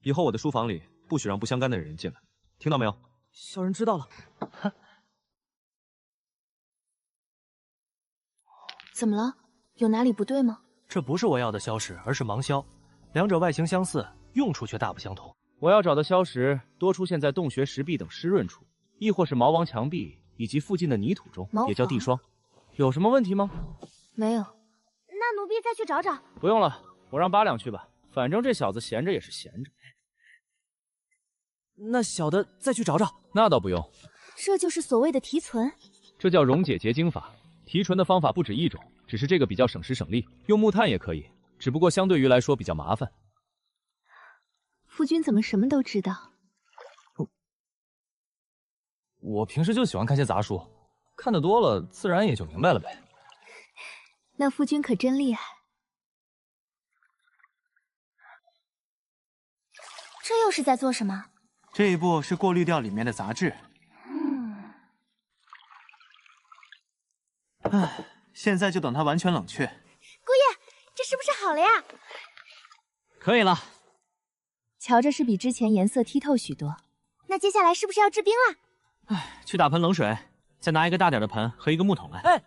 以后我的书房里不许让不相干的人进来，听到没有？小人知道了。怎么了？有哪里不对吗？这不是我要的消食，而是芒硝，两者外形相似，用处却大不相同。我要找的硝石多出现在洞穴、石壁等湿润处，亦或是茅房墙壁以及附近的泥土中，也叫地霜。有什么问题吗？没有。那奴婢再去找找。不用了，我让八两去吧，反正这小子闲着也是闲着。那小的再去找找。那倒不用。这就是所谓的提纯。这叫溶解结晶法。提纯的方法不止一种，只是这个比较省时省力，用木炭也可以，只不过相对于来说比较麻烦。夫君怎么什么都知道？我平时就喜欢看些杂书，看得多了，自然也就明白了呗。那夫君可真厉害。这又是在做什么？这一步是过滤掉里面的杂质。唉，现在就等它完全冷却。姑爷，这是不是好了呀？可以了。瞧着是比之前颜色剔透许多。那接下来是不是要制冰了？唉，去打盆冷水，再拿一个大点的盆和一个木桶来。哎，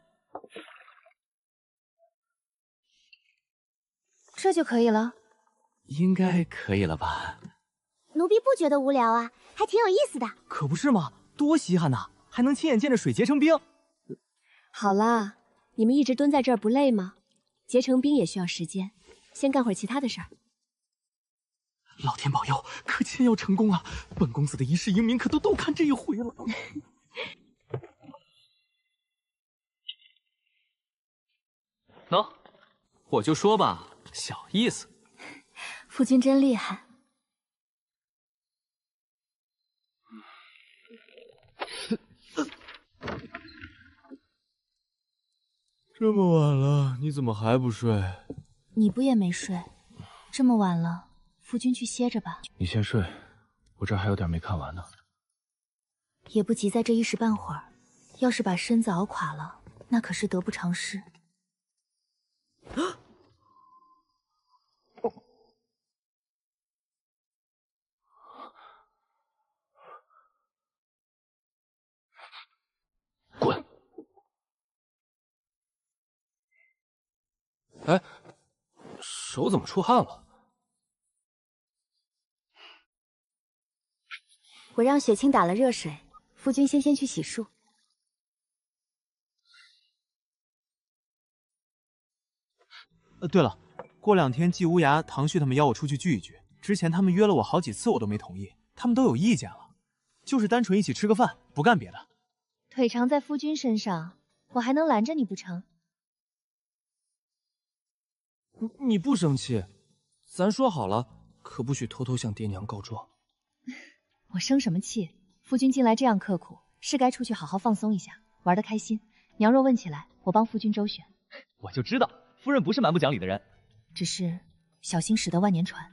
这就可以了。应该可以了吧？奴婢不觉得无聊啊，还挺有意思的。可不是嘛，多稀罕呐，还能亲眼见着水结成冰。好啦，你们一直蹲在这儿不累吗？结成冰也需要时间，先干会儿其他的事儿。老天保佑，可千要成功啊！本公子的一世英名可都看这一回了。喏，我就说吧，小意思。夫君真厉害。这么晚了，你怎么还不睡？你不也没睡？这么晚了，夫君去歇着吧。你先睡，我这还有点没看完呢。也不急在这一时半会儿，要是把身子熬垮了，那可是得不偿失。滚！哎，手怎么出汗了？我让雪清打了热水，夫君先去洗漱。对了，过2天季无涯、唐旭他们邀我出去聚一聚，之前他们约了我好几次，我都没同意，他们都有意见了，就是单纯一起吃个饭，不干别的。腿长在夫君身上，我还能拦着你不成？你不生气？咱说好了，可不许偷偷向爹娘告状。我生什么气？夫君近来这样刻苦，是该出去好好放松一下，玩得开心。娘若问起来，我帮夫君周旋。我就知道夫人不是蛮不讲理的人，只是小心驶得万年船。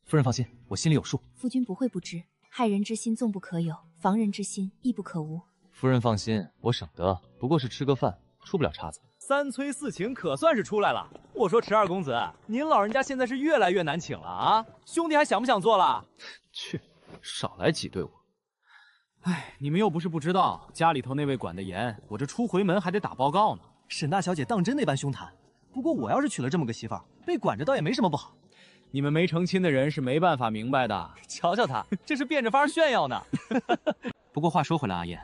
夫人放心，我心里有数。夫君不会不知，害人之心纵不可有，防人之心亦不可无。夫人放心，我省得，不过是吃个饭，出不了岔子。3催4请可算是出来了。我说池二公子，您老人家现在是越来越难请了啊！兄弟还想不想做了？去，少来挤兑我。哎，你们又不是不知道，家里头那位管得严，我这出回门还得打报告呢。沈大小姐当真那般凶悍，不过我要是娶了这么个媳妇儿，被管着倒也没什么不好。你们没成亲的人是没办法明白的。瞧瞧他，这是变着法炫耀呢。不过话说回来，阿燕，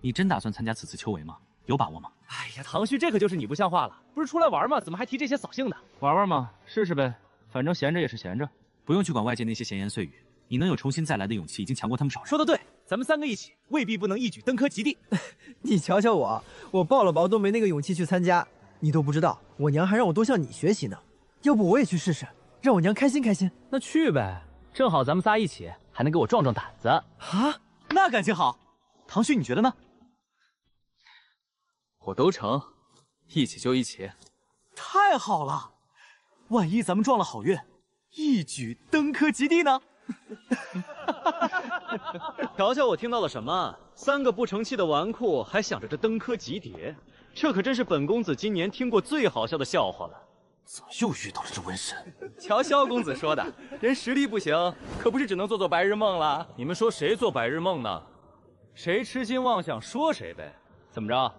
你真打算参加此次秋闱吗？有把握吗？哎呀，唐旭，这可就是你不像话了。不是出来玩吗？怎么还提这些扫兴的？玩玩嘛，试试呗，反正闲着也是闲着。不用去管外界那些闲言碎语，你能有重新再来的勇气，已经强过他们少人。说得对，咱们3个一起，未必不能一举登科及第。你瞧瞧我抱了抱都没那个勇气去参加，你都不知道，我娘还让我多向你学习呢。要不我也去试试，让我娘开心开心。那去呗，正好咱们仨一起，还能给我壮壮胆子啊！那感情好。唐旭，你觉得呢？我都成，一起就一起。太好了，万一咱们撞了好运，一举登科及第呢？瞧瞧我听到了什么？3个不成器的纨绔还想着这登科及第，这可真是本公子今年听过最好笑的笑话了。怎么又遇到了这瘟神？瞧萧公子说的，人实力不行，可不是只能做白日梦了。你们说谁做白日梦呢？谁痴心妄想说谁呗。怎么着？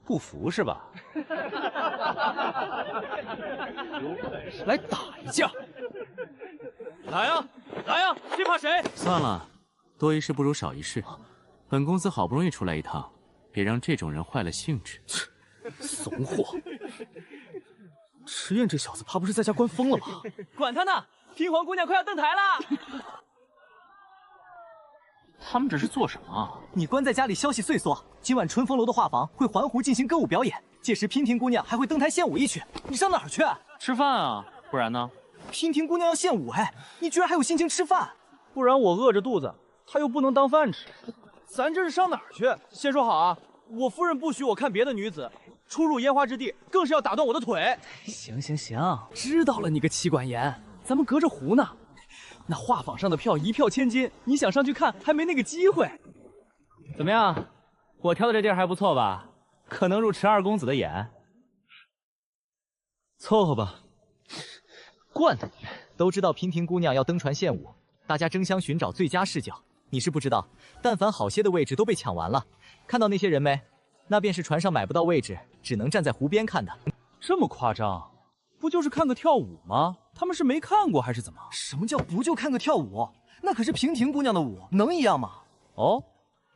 不服是吧？来打一架！来呀，来呀，谁怕谁？算了，多一事不如少一事。本公子好不容易出来一趟，别让这种人坏了兴致。怂货！迟燕这小子怕不是在家关疯了吧？管他呢！平皇姑娘快要登台了。他们这是做什么啊？你关在家里消息碎缩，今晚春风楼的画舫会环湖进行歌舞表演，届时娉婷姑娘还会登台献舞一曲。你上哪儿去？吃饭啊，不然呢？娉婷姑娘要献舞，哎，你居然还有心情吃饭？不然我饿着肚子，她又不能当饭吃，咱这是上哪儿去？先说好啊，我夫人不许我看别的女子，出入烟花之地，更是要打断我的腿。行行行，知道了你个妻管严，咱们隔着湖呢。那画舫上的票一票千金，你想上去看还没那个机会。怎么样，我挑的这地儿还不错吧？可能入池二公子的眼。凑合吧。惯的你，都知道娉婷姑娘要登船献舞，大家争相寻找最佳视角。你是不知道，但凡好些的位置都被抢完了。看到那些人没？那便是船上买不到位置，只能站在湖边看的。这么夸张？不就是看个跳舞吗？他们是没看过还是怎么？什么叫不就看个跳舞？那可是娉婷姑娘的舞，能一样吗？哦，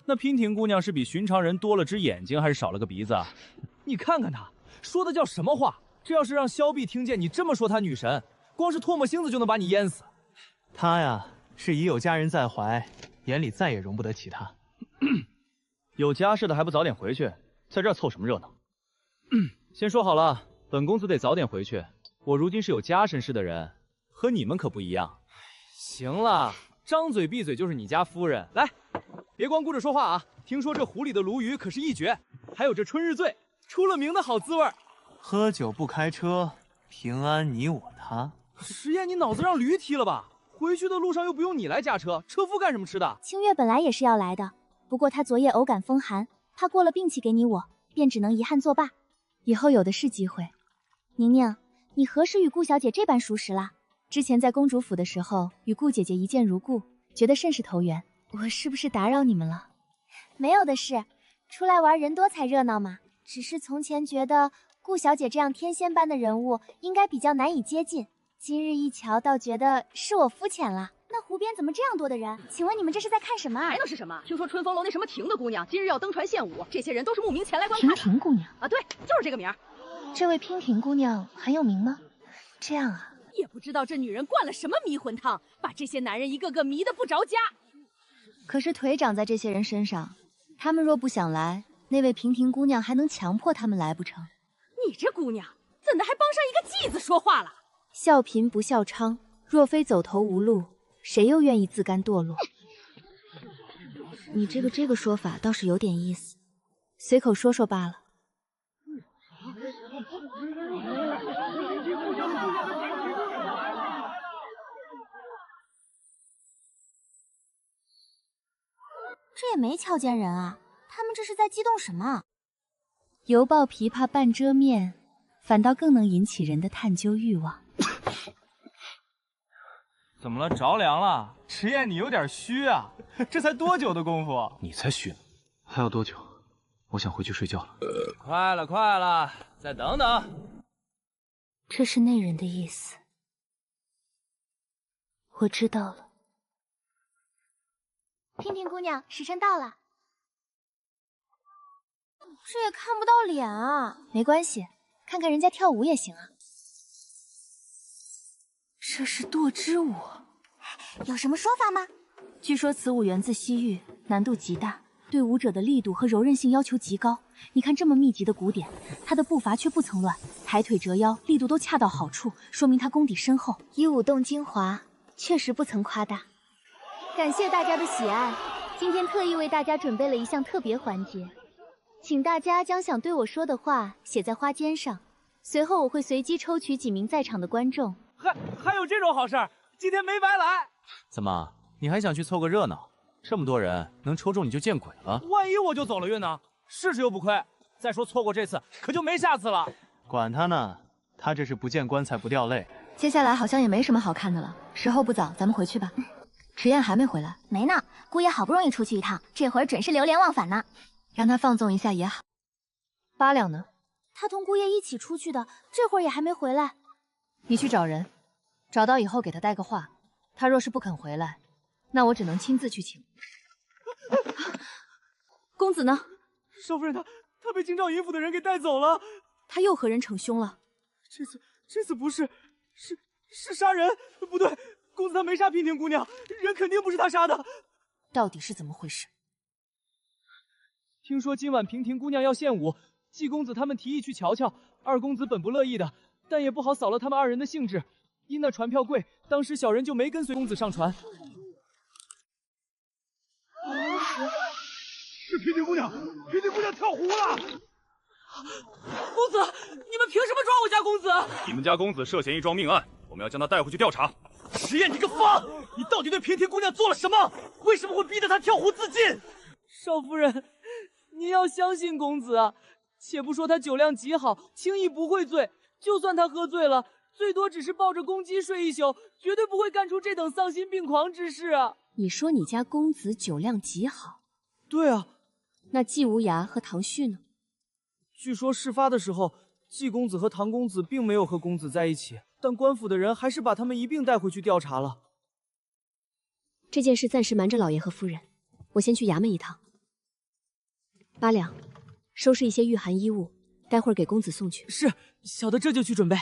那娉婷姑娘是比寻常人多了只眼睛，还是少了个鼻子啊？你看看她说的叫什么话？这要是让萧碧听见你这么说她女神，光是唾沫星子就能把你淹死。她呀，是已有佳人在怀，眼里再也容不得其他。有家室的还不早点回去，在这儿凑什么热闹？先说好了，本公子得早点回去。我如今是有家身世的人，和你们可不一样。行了，张嘴闭嘴就是你家夫人。来，别光顾着说话啊！听说这湖里的鲈鱼可是一绝，还有这春日醉，出了名的好滋味。喝酒不开车，平安你我他。石燕，你脑子让驴踢了吧？回去的路上又不用你来驾车，车夫干什么吃的？清月本来也是要来的，不过他昨夜偶感风寒，他过了病气给你我，便只能遗憾作罢。以后有的是机会。宁宁，你何时与顾小姐这般熟识啦？之前在公主府的时候，与顾姐姐一见如故，觉得甚是投缘。我是不是打扰你们了？没有的事，出来玩人多才热闹嘛。只是从前觉得顾小姐这样天仙般的人物，应该比较难以接近。今日一瞧，倒觉得是我肤浅了。那湖边怎么这样多的人？请问你们这是在看什么啊？还能是什么？听说春风楼那什么婷的姑娘今日要登船献舞，这些人都是慕名前来观看的。婷姑娘啊，对，就是这个名儿。这位娉婷姑娘很有名吗？这样啊，也不知道这女人灌了什么迷魂汤，把这些男人一个个迷得不着家。可是腿长在这些人身上，他们若不想来，那位娉婷姑娘还能强迫他们来不成？你这姑娘怎的还帮上一个继子说话了？笑贫不笑娼，若非走投无路，谁又愿意自甘堕落？你这个说法倒是有点意思，随口说说罢了。这也没瞧见人啊，他们这是在激动什么？犹抱琵琶半遮面，反倒更能引起人的探究欲望。怎么了？着凉了？迟燕，你有点虚啊！这才多久的功夫？你才虚呢！还要多久？我想回去睡觉了。快了，快了，再等等。这是那人的意思。我知道了。娉婷姑娘，时辰到了。这也看不到脸啊。没关系，看看人家跳舞也行啊。这是堕肢舞，有什么说法吗？据说此舞源自西域，难度极大，对舞者的力度和柔韧性要求极高。你看这么密集的鼓点，他的步伐却不曾乱，抬腿折腰，力度都恰到好处，说明他功底深厚。以舞动精华，确实不曾夸大。感谢大家的喜爱，今天特意为大家准备了一项特别环节，请大家将想对我说的话写在花笺上，随后我会随机抽取几名在场的观众。还有这种好事儿，今天没白来。怎么，你还想去凑个热闹？这么多人，能抽中你就见鬼了。万一我就走了运呢？试试又不亏。再说错过这次，可就没下次了。管他呢，他这是不见棺材不掉泪。接下来好像也没什么好看的了，时候不早，咱们回去吧。迟燕还没回来？没呢，姑爷好不容易出去一趟，这会儿准是流连忘返呢。让他放纵一下也好。八两呢？他同姑爷一起出去的，这会儿也还没回来。你去找人，找到以后给他带个话。他若是不肯回来，那我只能亲自去请。公子呢？少夫人他被京兆尹府的人给带走了。他又和人逞凶了？这次不是，是杀人？不对，公子他没杀娉婷姑娘，人肯定不是他杀的。到底是怎么回事？听说今晚娉婷姑娘要献舞，季公子他们提议去瞧瞧。二公子本不乐意的，但也不好扫了他们二人的兴致。因那船票贵，当时小人就没跟随公子上船。是娉婷姑娘，娉婷姑娘跳湖了！公子，你们凭什么抓我家公子？你们家公子涉嫌一桩命案，我们要将他带回去调查。石燕，你个疯！你到底对娉婷姑娘做了什么？为什么会逼得她跳湖自尽？少夫人，您要相信公子啊！且不说他酒量极好，轻易不会醉，就算他喝醉了，最多只是抱着公鸡睡一宿，绝对不会干出这等丧心病狂之事啊！你说你家公子酒量极好？对啊。那季无涯和唐旭呢？据说事发的时候，季公子和唐公子并没有和公子在一起，但官府的人还是把他们一并带回去调查了。这件事暂时瞒着老爷和夫人，我先去衙门一趟。八两，收拾一些御寒衣物，待会儿给公子送去。是，小的这就去准备。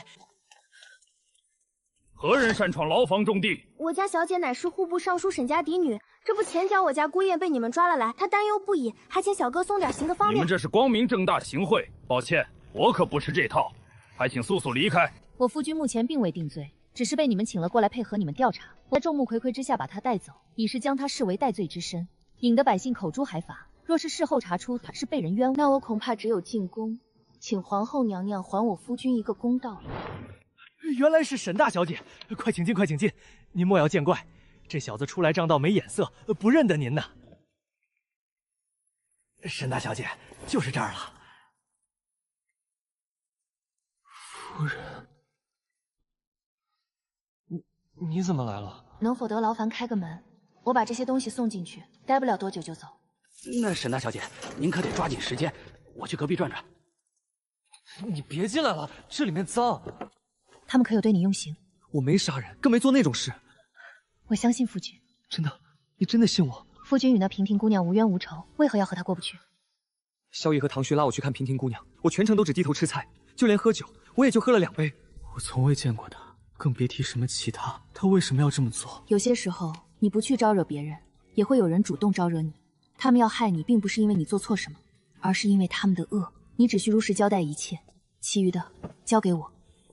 何人擅闯牢房重地？我家小姐乃是户部尚书沈家嫡女，这不前脚我家姑爷被你们抓了来，她担忧不已，还请小哥松点刑的方便。你们这是光明正大行贿，抱歉，我可不吃这套。还请速速离开。我夫君目前并未定罪，只是被你们请了过来配合你们调查。我在众目睽睽之下把他带走，已是将他视为戴罪之身，引得百姓口诛海法。若是事后查出他是被人冤枉，那我恐怕只有进宫，请皇后娘娘还我夫君一个公道了。原来是沈大小姐，快请进，快请进，您莫要见怪，这小子初来乍到没眼色，不认得您呢。沈大小姐，就是这儿了。夫人，你怎么来了？能否得劳烦开个门？我把这些东西送进去，待不了多久就走。那沈大小姐，您可得抓紧时间，我去隔壁转转。你别进来了，这里面脏。他们可有对你用刑？我没杀人，更没做那种事。我相信夫君。真的？你真的信我？夫君与那嫔婷姑娘无冤无仇，为何要和她过不去？萧逸和唐旭拉我去看嫔婷姑娘，我全程都只低头吃菜，就连喝酒我也就喝了2杯。我从未见过她，更别提什么其他。她为什么要这么做？有些时候，你不去招惹别人，也会有人主动招惹你。他们要害你，并不是因为你做错什么，而是因为他们的恶。你只需如实交代一切，其余的交给我，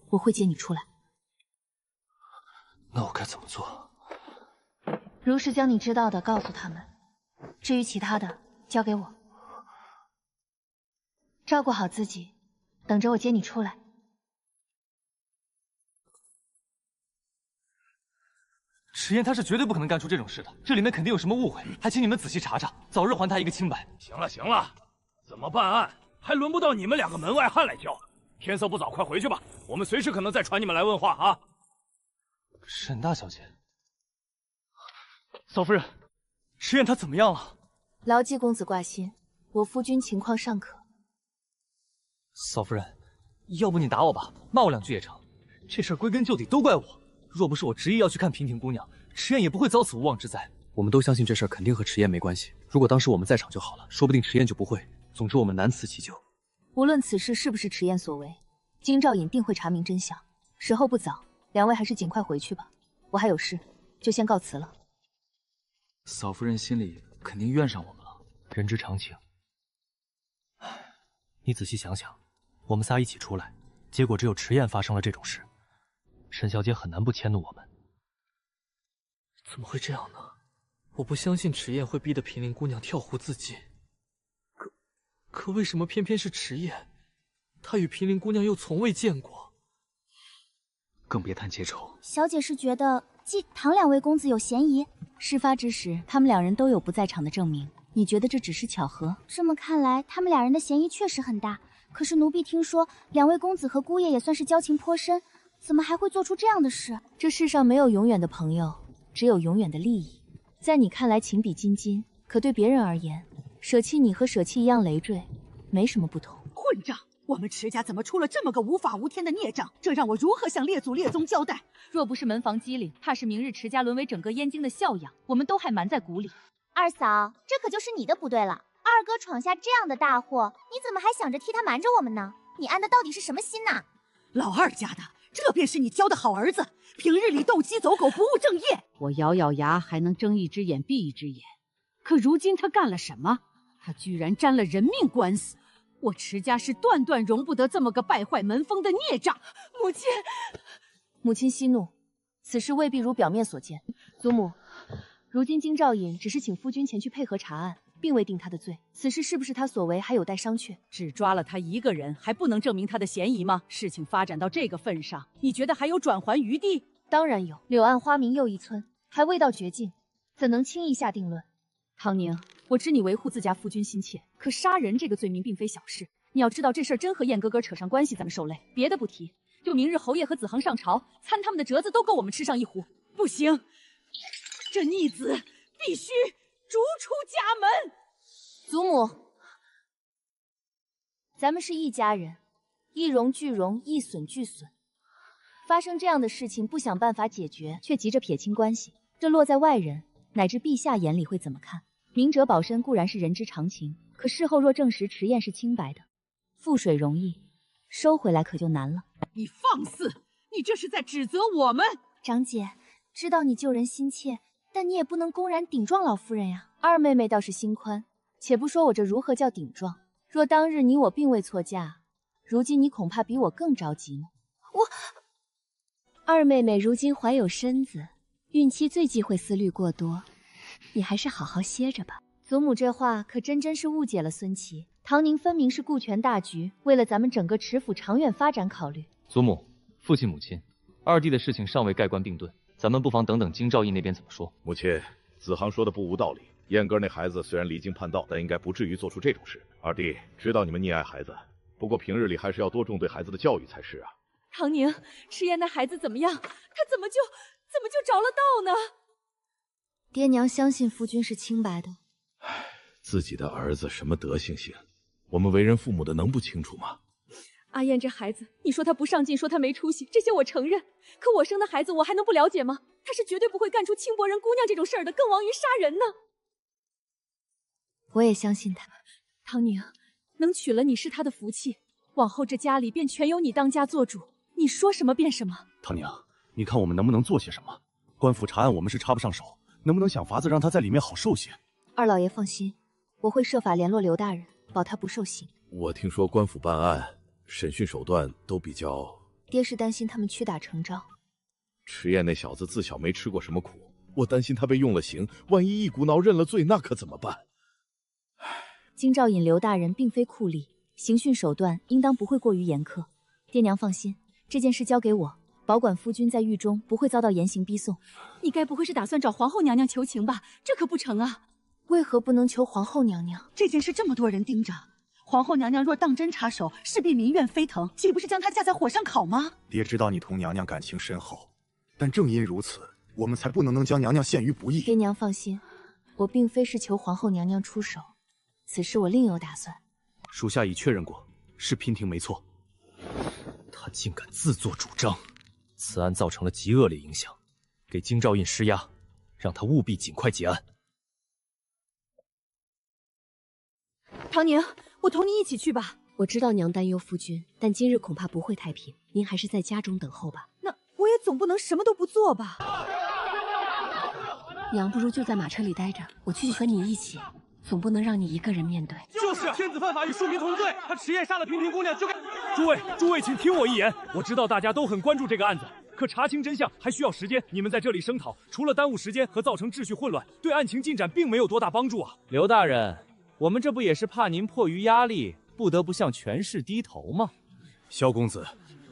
我会接你出来。那我该怎么做？如实将你知道的告诉他们，至于其他的，交给我。照顾好自己，等着我接你出来。迟燕他是绝对不可能干出这种事的，这里面肯定有什么误会，还请你们仔细查查，早日还他一个清白。行了行了，怎么办案还轮不到你们2个门外汉来教。天色不早，快回去吧，我们随时可能再传你们来问话啊。沈大小姐，嫂夫人，迟燕她怎么样了？牢记公子挂心，我夫君情况尚可。嫂夫人，要不你打我吧，骂我2句也成。这事归根究底都怪我，若不是我执意要去看嫔婷姑娘，迟燕也不会遭此无妄之灾。我们都相信这事肯定和迟燕没关系，如果当时我们在场就好了，说不定迟燕就不会。总之我们难辞其咎。无论此事是不是迟燕所为，京兆尹定会查明真相。时候不早，2位还是尽快回去吧，我还有事，就先告辞了。嫂夫人心里肯定怨上我们了，人之常情。你仔细想想，我们仨一起出来，结果只有迟燕发生了这种事，沈小姐很难不迁怒我们。怎么会这样呢？我不相信迟燕会逼得嫔陵姑娘跳湖自尽。可为什么偏偏是迟燕？她与嫔陵姑娘又从未见过。更别谈结仇。小姐是觉得继唐2位公子有嫌疑？事发之时，他们2人都有不在场的证明，你觉得这只是巧合？这么看来，他们2人的嫌疑确实很大。可是奴婢听说2位公子和姑爷也算是交情颇深，怎么还会做出这样的事？这世上没有永远的朋友，只有永远的利益。在你看来情比金坚，可对别人而言，舍弃你和舍弃一样累赘，没什么不同。混账！我们迟家怎么出了这么个无法无天的孽障？这让我如何向列祖列宗交代？若不是门房机灵，怕是明日迟家沦为整个燕京的笑养，我们都还瞒在鼓里。二嫂，这可就是你的不对了。二哥闯下这样的大祸，你怎么还想着替他瞒着我们呢？你安的到底是什么心呐？老二家的，这便是你教的好儿子，平日里斗鸡走狗，不务正业。我咬咬牙还能睁一只眼闭一只眼，可如今他干了什么？他居然沾了人命官司。我迟家是断断容不得这么个败坏门风的孽障。母亲息怒，此事未必如表面所见。祖母，如今京兆尹只是请夫君前去配合查案，并未定他的罪。此事是不是他所为，还有待商榷。只抓了他一个人，还不能证明他的嫌疑吗？事情发展到这个份上，你觉得还有转圜余地？当然有。柳暗花明又一村，还未到绝境，怎能轻易下定论？唐宁，我知你维护自家夫君心切，可杀人这个罪名并非小事。你要知道，这事儿真和燕哥哥扯上关系，咱们受累。别的不提，就明日侯爷和子恒上朝，参他们的折子都够我们吃上一壶。不行，这逆子必须逐出家门。祖母，咱们是一家人，一荣俱荣，一损俱损。发生这样的事情，不想办法解决，却急着撇清关系，这落在外人乃至陛下眼里会怎么看？明哲保身固然是人之常情，可事后若证实迟燕是清白的，覆水容易，收回来可就难了。你放肆！你这是在指责我们。长姐，知道你救人心切，但你也不能公然顶撞老夫人呀。二妹妹倒是心宽，且不说我这如何叫顶撞，若当日你我并未错嫁，如今你恐怕比我更着急呢。二妹妹如今怀有身子，孕期最忌讳思虑过多，你还是好好歇着吧。祖母这话可真是误解了孙琦。唐宁分明是顾全大局，为了咱们整个池府长远发展考虑。祖母、父亲、母亲，二弟的事情尚未盖棺定论，咱们不妨等等京兆义那边怎么说。母亲，子航说的不无道理。燕哥那孩子虽然离经叛道，但应该不至于做出这种事。二弟知道你们溺爱孩子，不过平日里还是要多重对孩子的教育才是啊。唐宁，迟燕那孩子怎么样？他怎么就着了道呢？爹娘相信夫君是清白的。自己的儿子什么德行行，我们为人父母的能不清楚吗？阿燕这孩子，你说他不上进，说他没出息，这些我承认。可我生的孩子，我还能不了解吗？他是绝对不会干出轻薄人姑娘这种事儿的，更亡于杀人呢。我也相信他。唐宁，能娶了你是他的福气，往后这家里便全由你当家做主，你说什么便什么。唐宁，你看我们能不能做些什么？官府查案我们是插不上手，能不能想法子让他在里面好受些？二老爷放心，我会设法联络刘大人，保他不受刑。我听说官府办案审讯手段都比较……爹是担心他们屈打成招。迟燕那小子自小没吃过什么苦，我担心他被用了刑，万一一股脑认了罪，那可怎么办？京兆尹刘大人并非酷吏，刑讯手段应当不会过于严苛。爹娘放心，这件事交给我，保管夫君在狱中不会遭到严刑逼送。你该不会是打算找皇后娘娘求情吧？这可不成啊！为何不能求皇后娘娘？这件事这么多人盯着，皇后娘娘若当真插手，势必民怨沸腾，岂不是将她架在火上烤吗？爹知道你同娘娘感情深厚，但正因如此，我们才不能将娘娘陷于不义。爹娘放心，我并非是求皇后娘娘出手，此事我另有打算。属下已确认过，是娉婷没错。他竟敢自作主张，此案造成了极恶劣影响，给京兆尹施压，让他务必尽快结案。唐宁，我同你一起去吧。我知道娘担忧夫君，但今日恐怕不会太平，您还是在家中等候吧。那我也总不能什么都不做吧？娘不如就在马车里待着，我去和你一起，总不能让你一个人面对。就是天子犯法与庶民同罪，他迟夜杀了娉婷姑娘，就该……诸位，请听我一言。我知道大家都很关注这个案子，可查清真相还需要时间。你们在这里声讨，除了耽误时间和造成秩序混乱，对案情进展并没有多大帮助啊。刘大人，我们这不也是怕您迫于压力，不得不向权势低头吗？萧公子，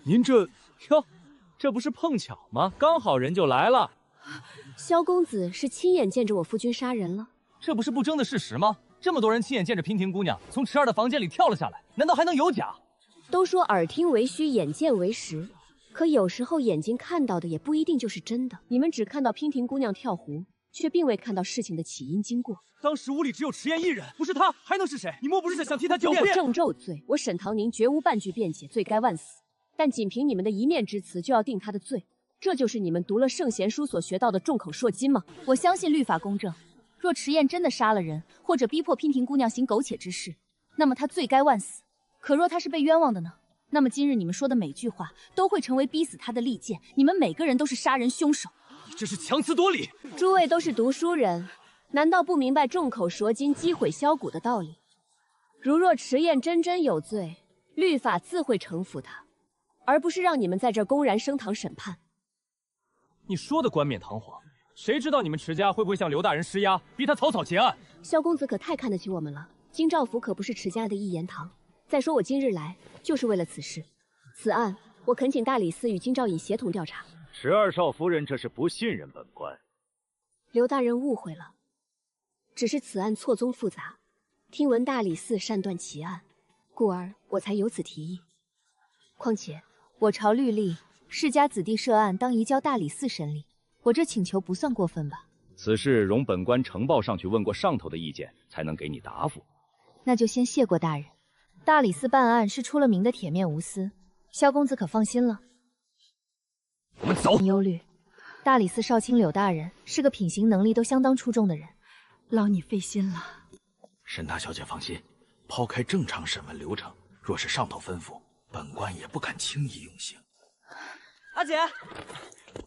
您这……哟，这不是碰巧吗？刚好人就来了。萧公子是亲眼见着我夫君杀人了？这不是不争的事实吗？这么多人亲眼见着娉婷姑娘从池儿的房间里跳了下来，难道还能有假？都说耳听为虚，眼见为实，可有时候眼睛看到的也不一定就是真的。你们只看到娉婷姑娘跳湖，却并未看到事情的起因经过。当时屋里只有迟燕一人，不是他还能是谁？你莫不是想替他狡辩？有正咒罪，我沈唐宁绝无半句辩解，罪该万死。但仅凭你们的一面之词就要定他的罪，这就是你们读了圣贤书所学到的众口铄金吗？我相信律法公正。若迟燕真的杀了人，或者逼迫娉婷姑娘行苟且之事，那么她罪该万死。可若她是被冤枉的呢？那么今日你们说的每句话都会成为逼死她的利剑，你们每个人都是杀人凶手。你这是强词夺理！诸位都是读书人，难道不明白众口铄金、积毁销骨的道理？如若迟燕真有罪，律法自会惩罚他，而不是让你们在这公然升堂审判。你说的冠冕堂皇，谁知道你们迟家会不会向刘大人施压，逼他草草结案？萧公子可太看得起我们了，京兆府可不是迟家的一言堂。再说我今日来就是为了此事，此案我恳请大理寺与京兆尹协同调查。迟二少夫人这是不信任本官。刘大人误会了，只是此案错综复杂，听闻大理寺擅断其案，故而我才有此提议。况且我朝律例，世家子弟涉案当移交大理寺审理，我这请求不算过分吧？此事容本官呈报上去问过上头的意见，才能给你答复。那就先谢过大人。大理寺办案是出了名的铁面无私，萧公子可放心了。我们走。忧虑，大理寺少卿柳大人是个品行能力都相当出众的人，劳你费心了。沈大小姐放心，抛开正常审问流程，若是上头吩咐，本官也不敢轻易用刑。阿姐，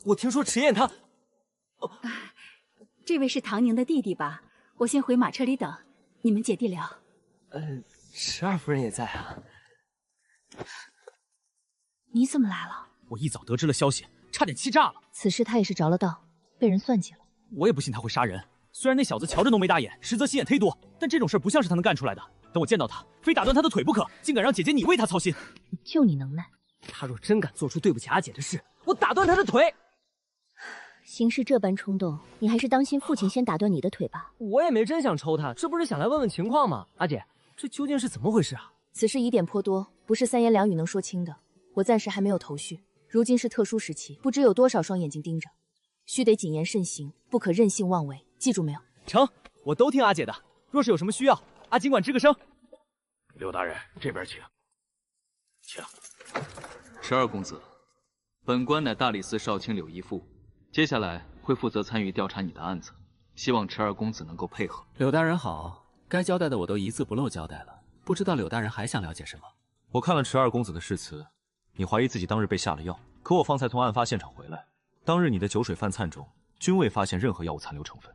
我听说迟燕她……这位是唐宁的弟弟吧？我先回马车里等，你们姐弟聊。迟二夫人也在啊。你怎么来了？我一早得知了消息，差点气炸了。此事他也是着了道，被人算计了。我也不信他会杀人。虽然那小子瞧着浓眉大眼，实则心眼忒多，但这种事不像是他能干出来的。等我见到他，非打断他的腿不可！竟敢让姐姐你为他操心，就你能耐！他若真敢做出对不起阿姐的事，我打断他的腿！行事这般冲动，你还是当心父亲先打断你的腿吧。我也没真想抽他，这不是想来问问情况吗？阿姐，这究竟是怎么回事啊？此事疑点颇多，不是三言两语能说清的。我暂时还没有头绪。如今是特殊时期，不知有多少双眼睛盯着，须得谨言慎行，不可任性妄为，记住没有？成，我都听阿姐的。若是有什么需要，阿尽管吱个声。刘大人，这边请。请。池二公子，本官乃大理寺少卿柳一富，接下来会负责参与调查你的案子，希望池二公子能够配合。柳大人好，该交代的我都一字不漏交代了，不知道柳大人还想了解什么？我看了池二公子的誓词，你怀疑自己当日被下了药，可我方才从案发现场回来，当日你的酒水饭菜中均未发现任何药物残留成分。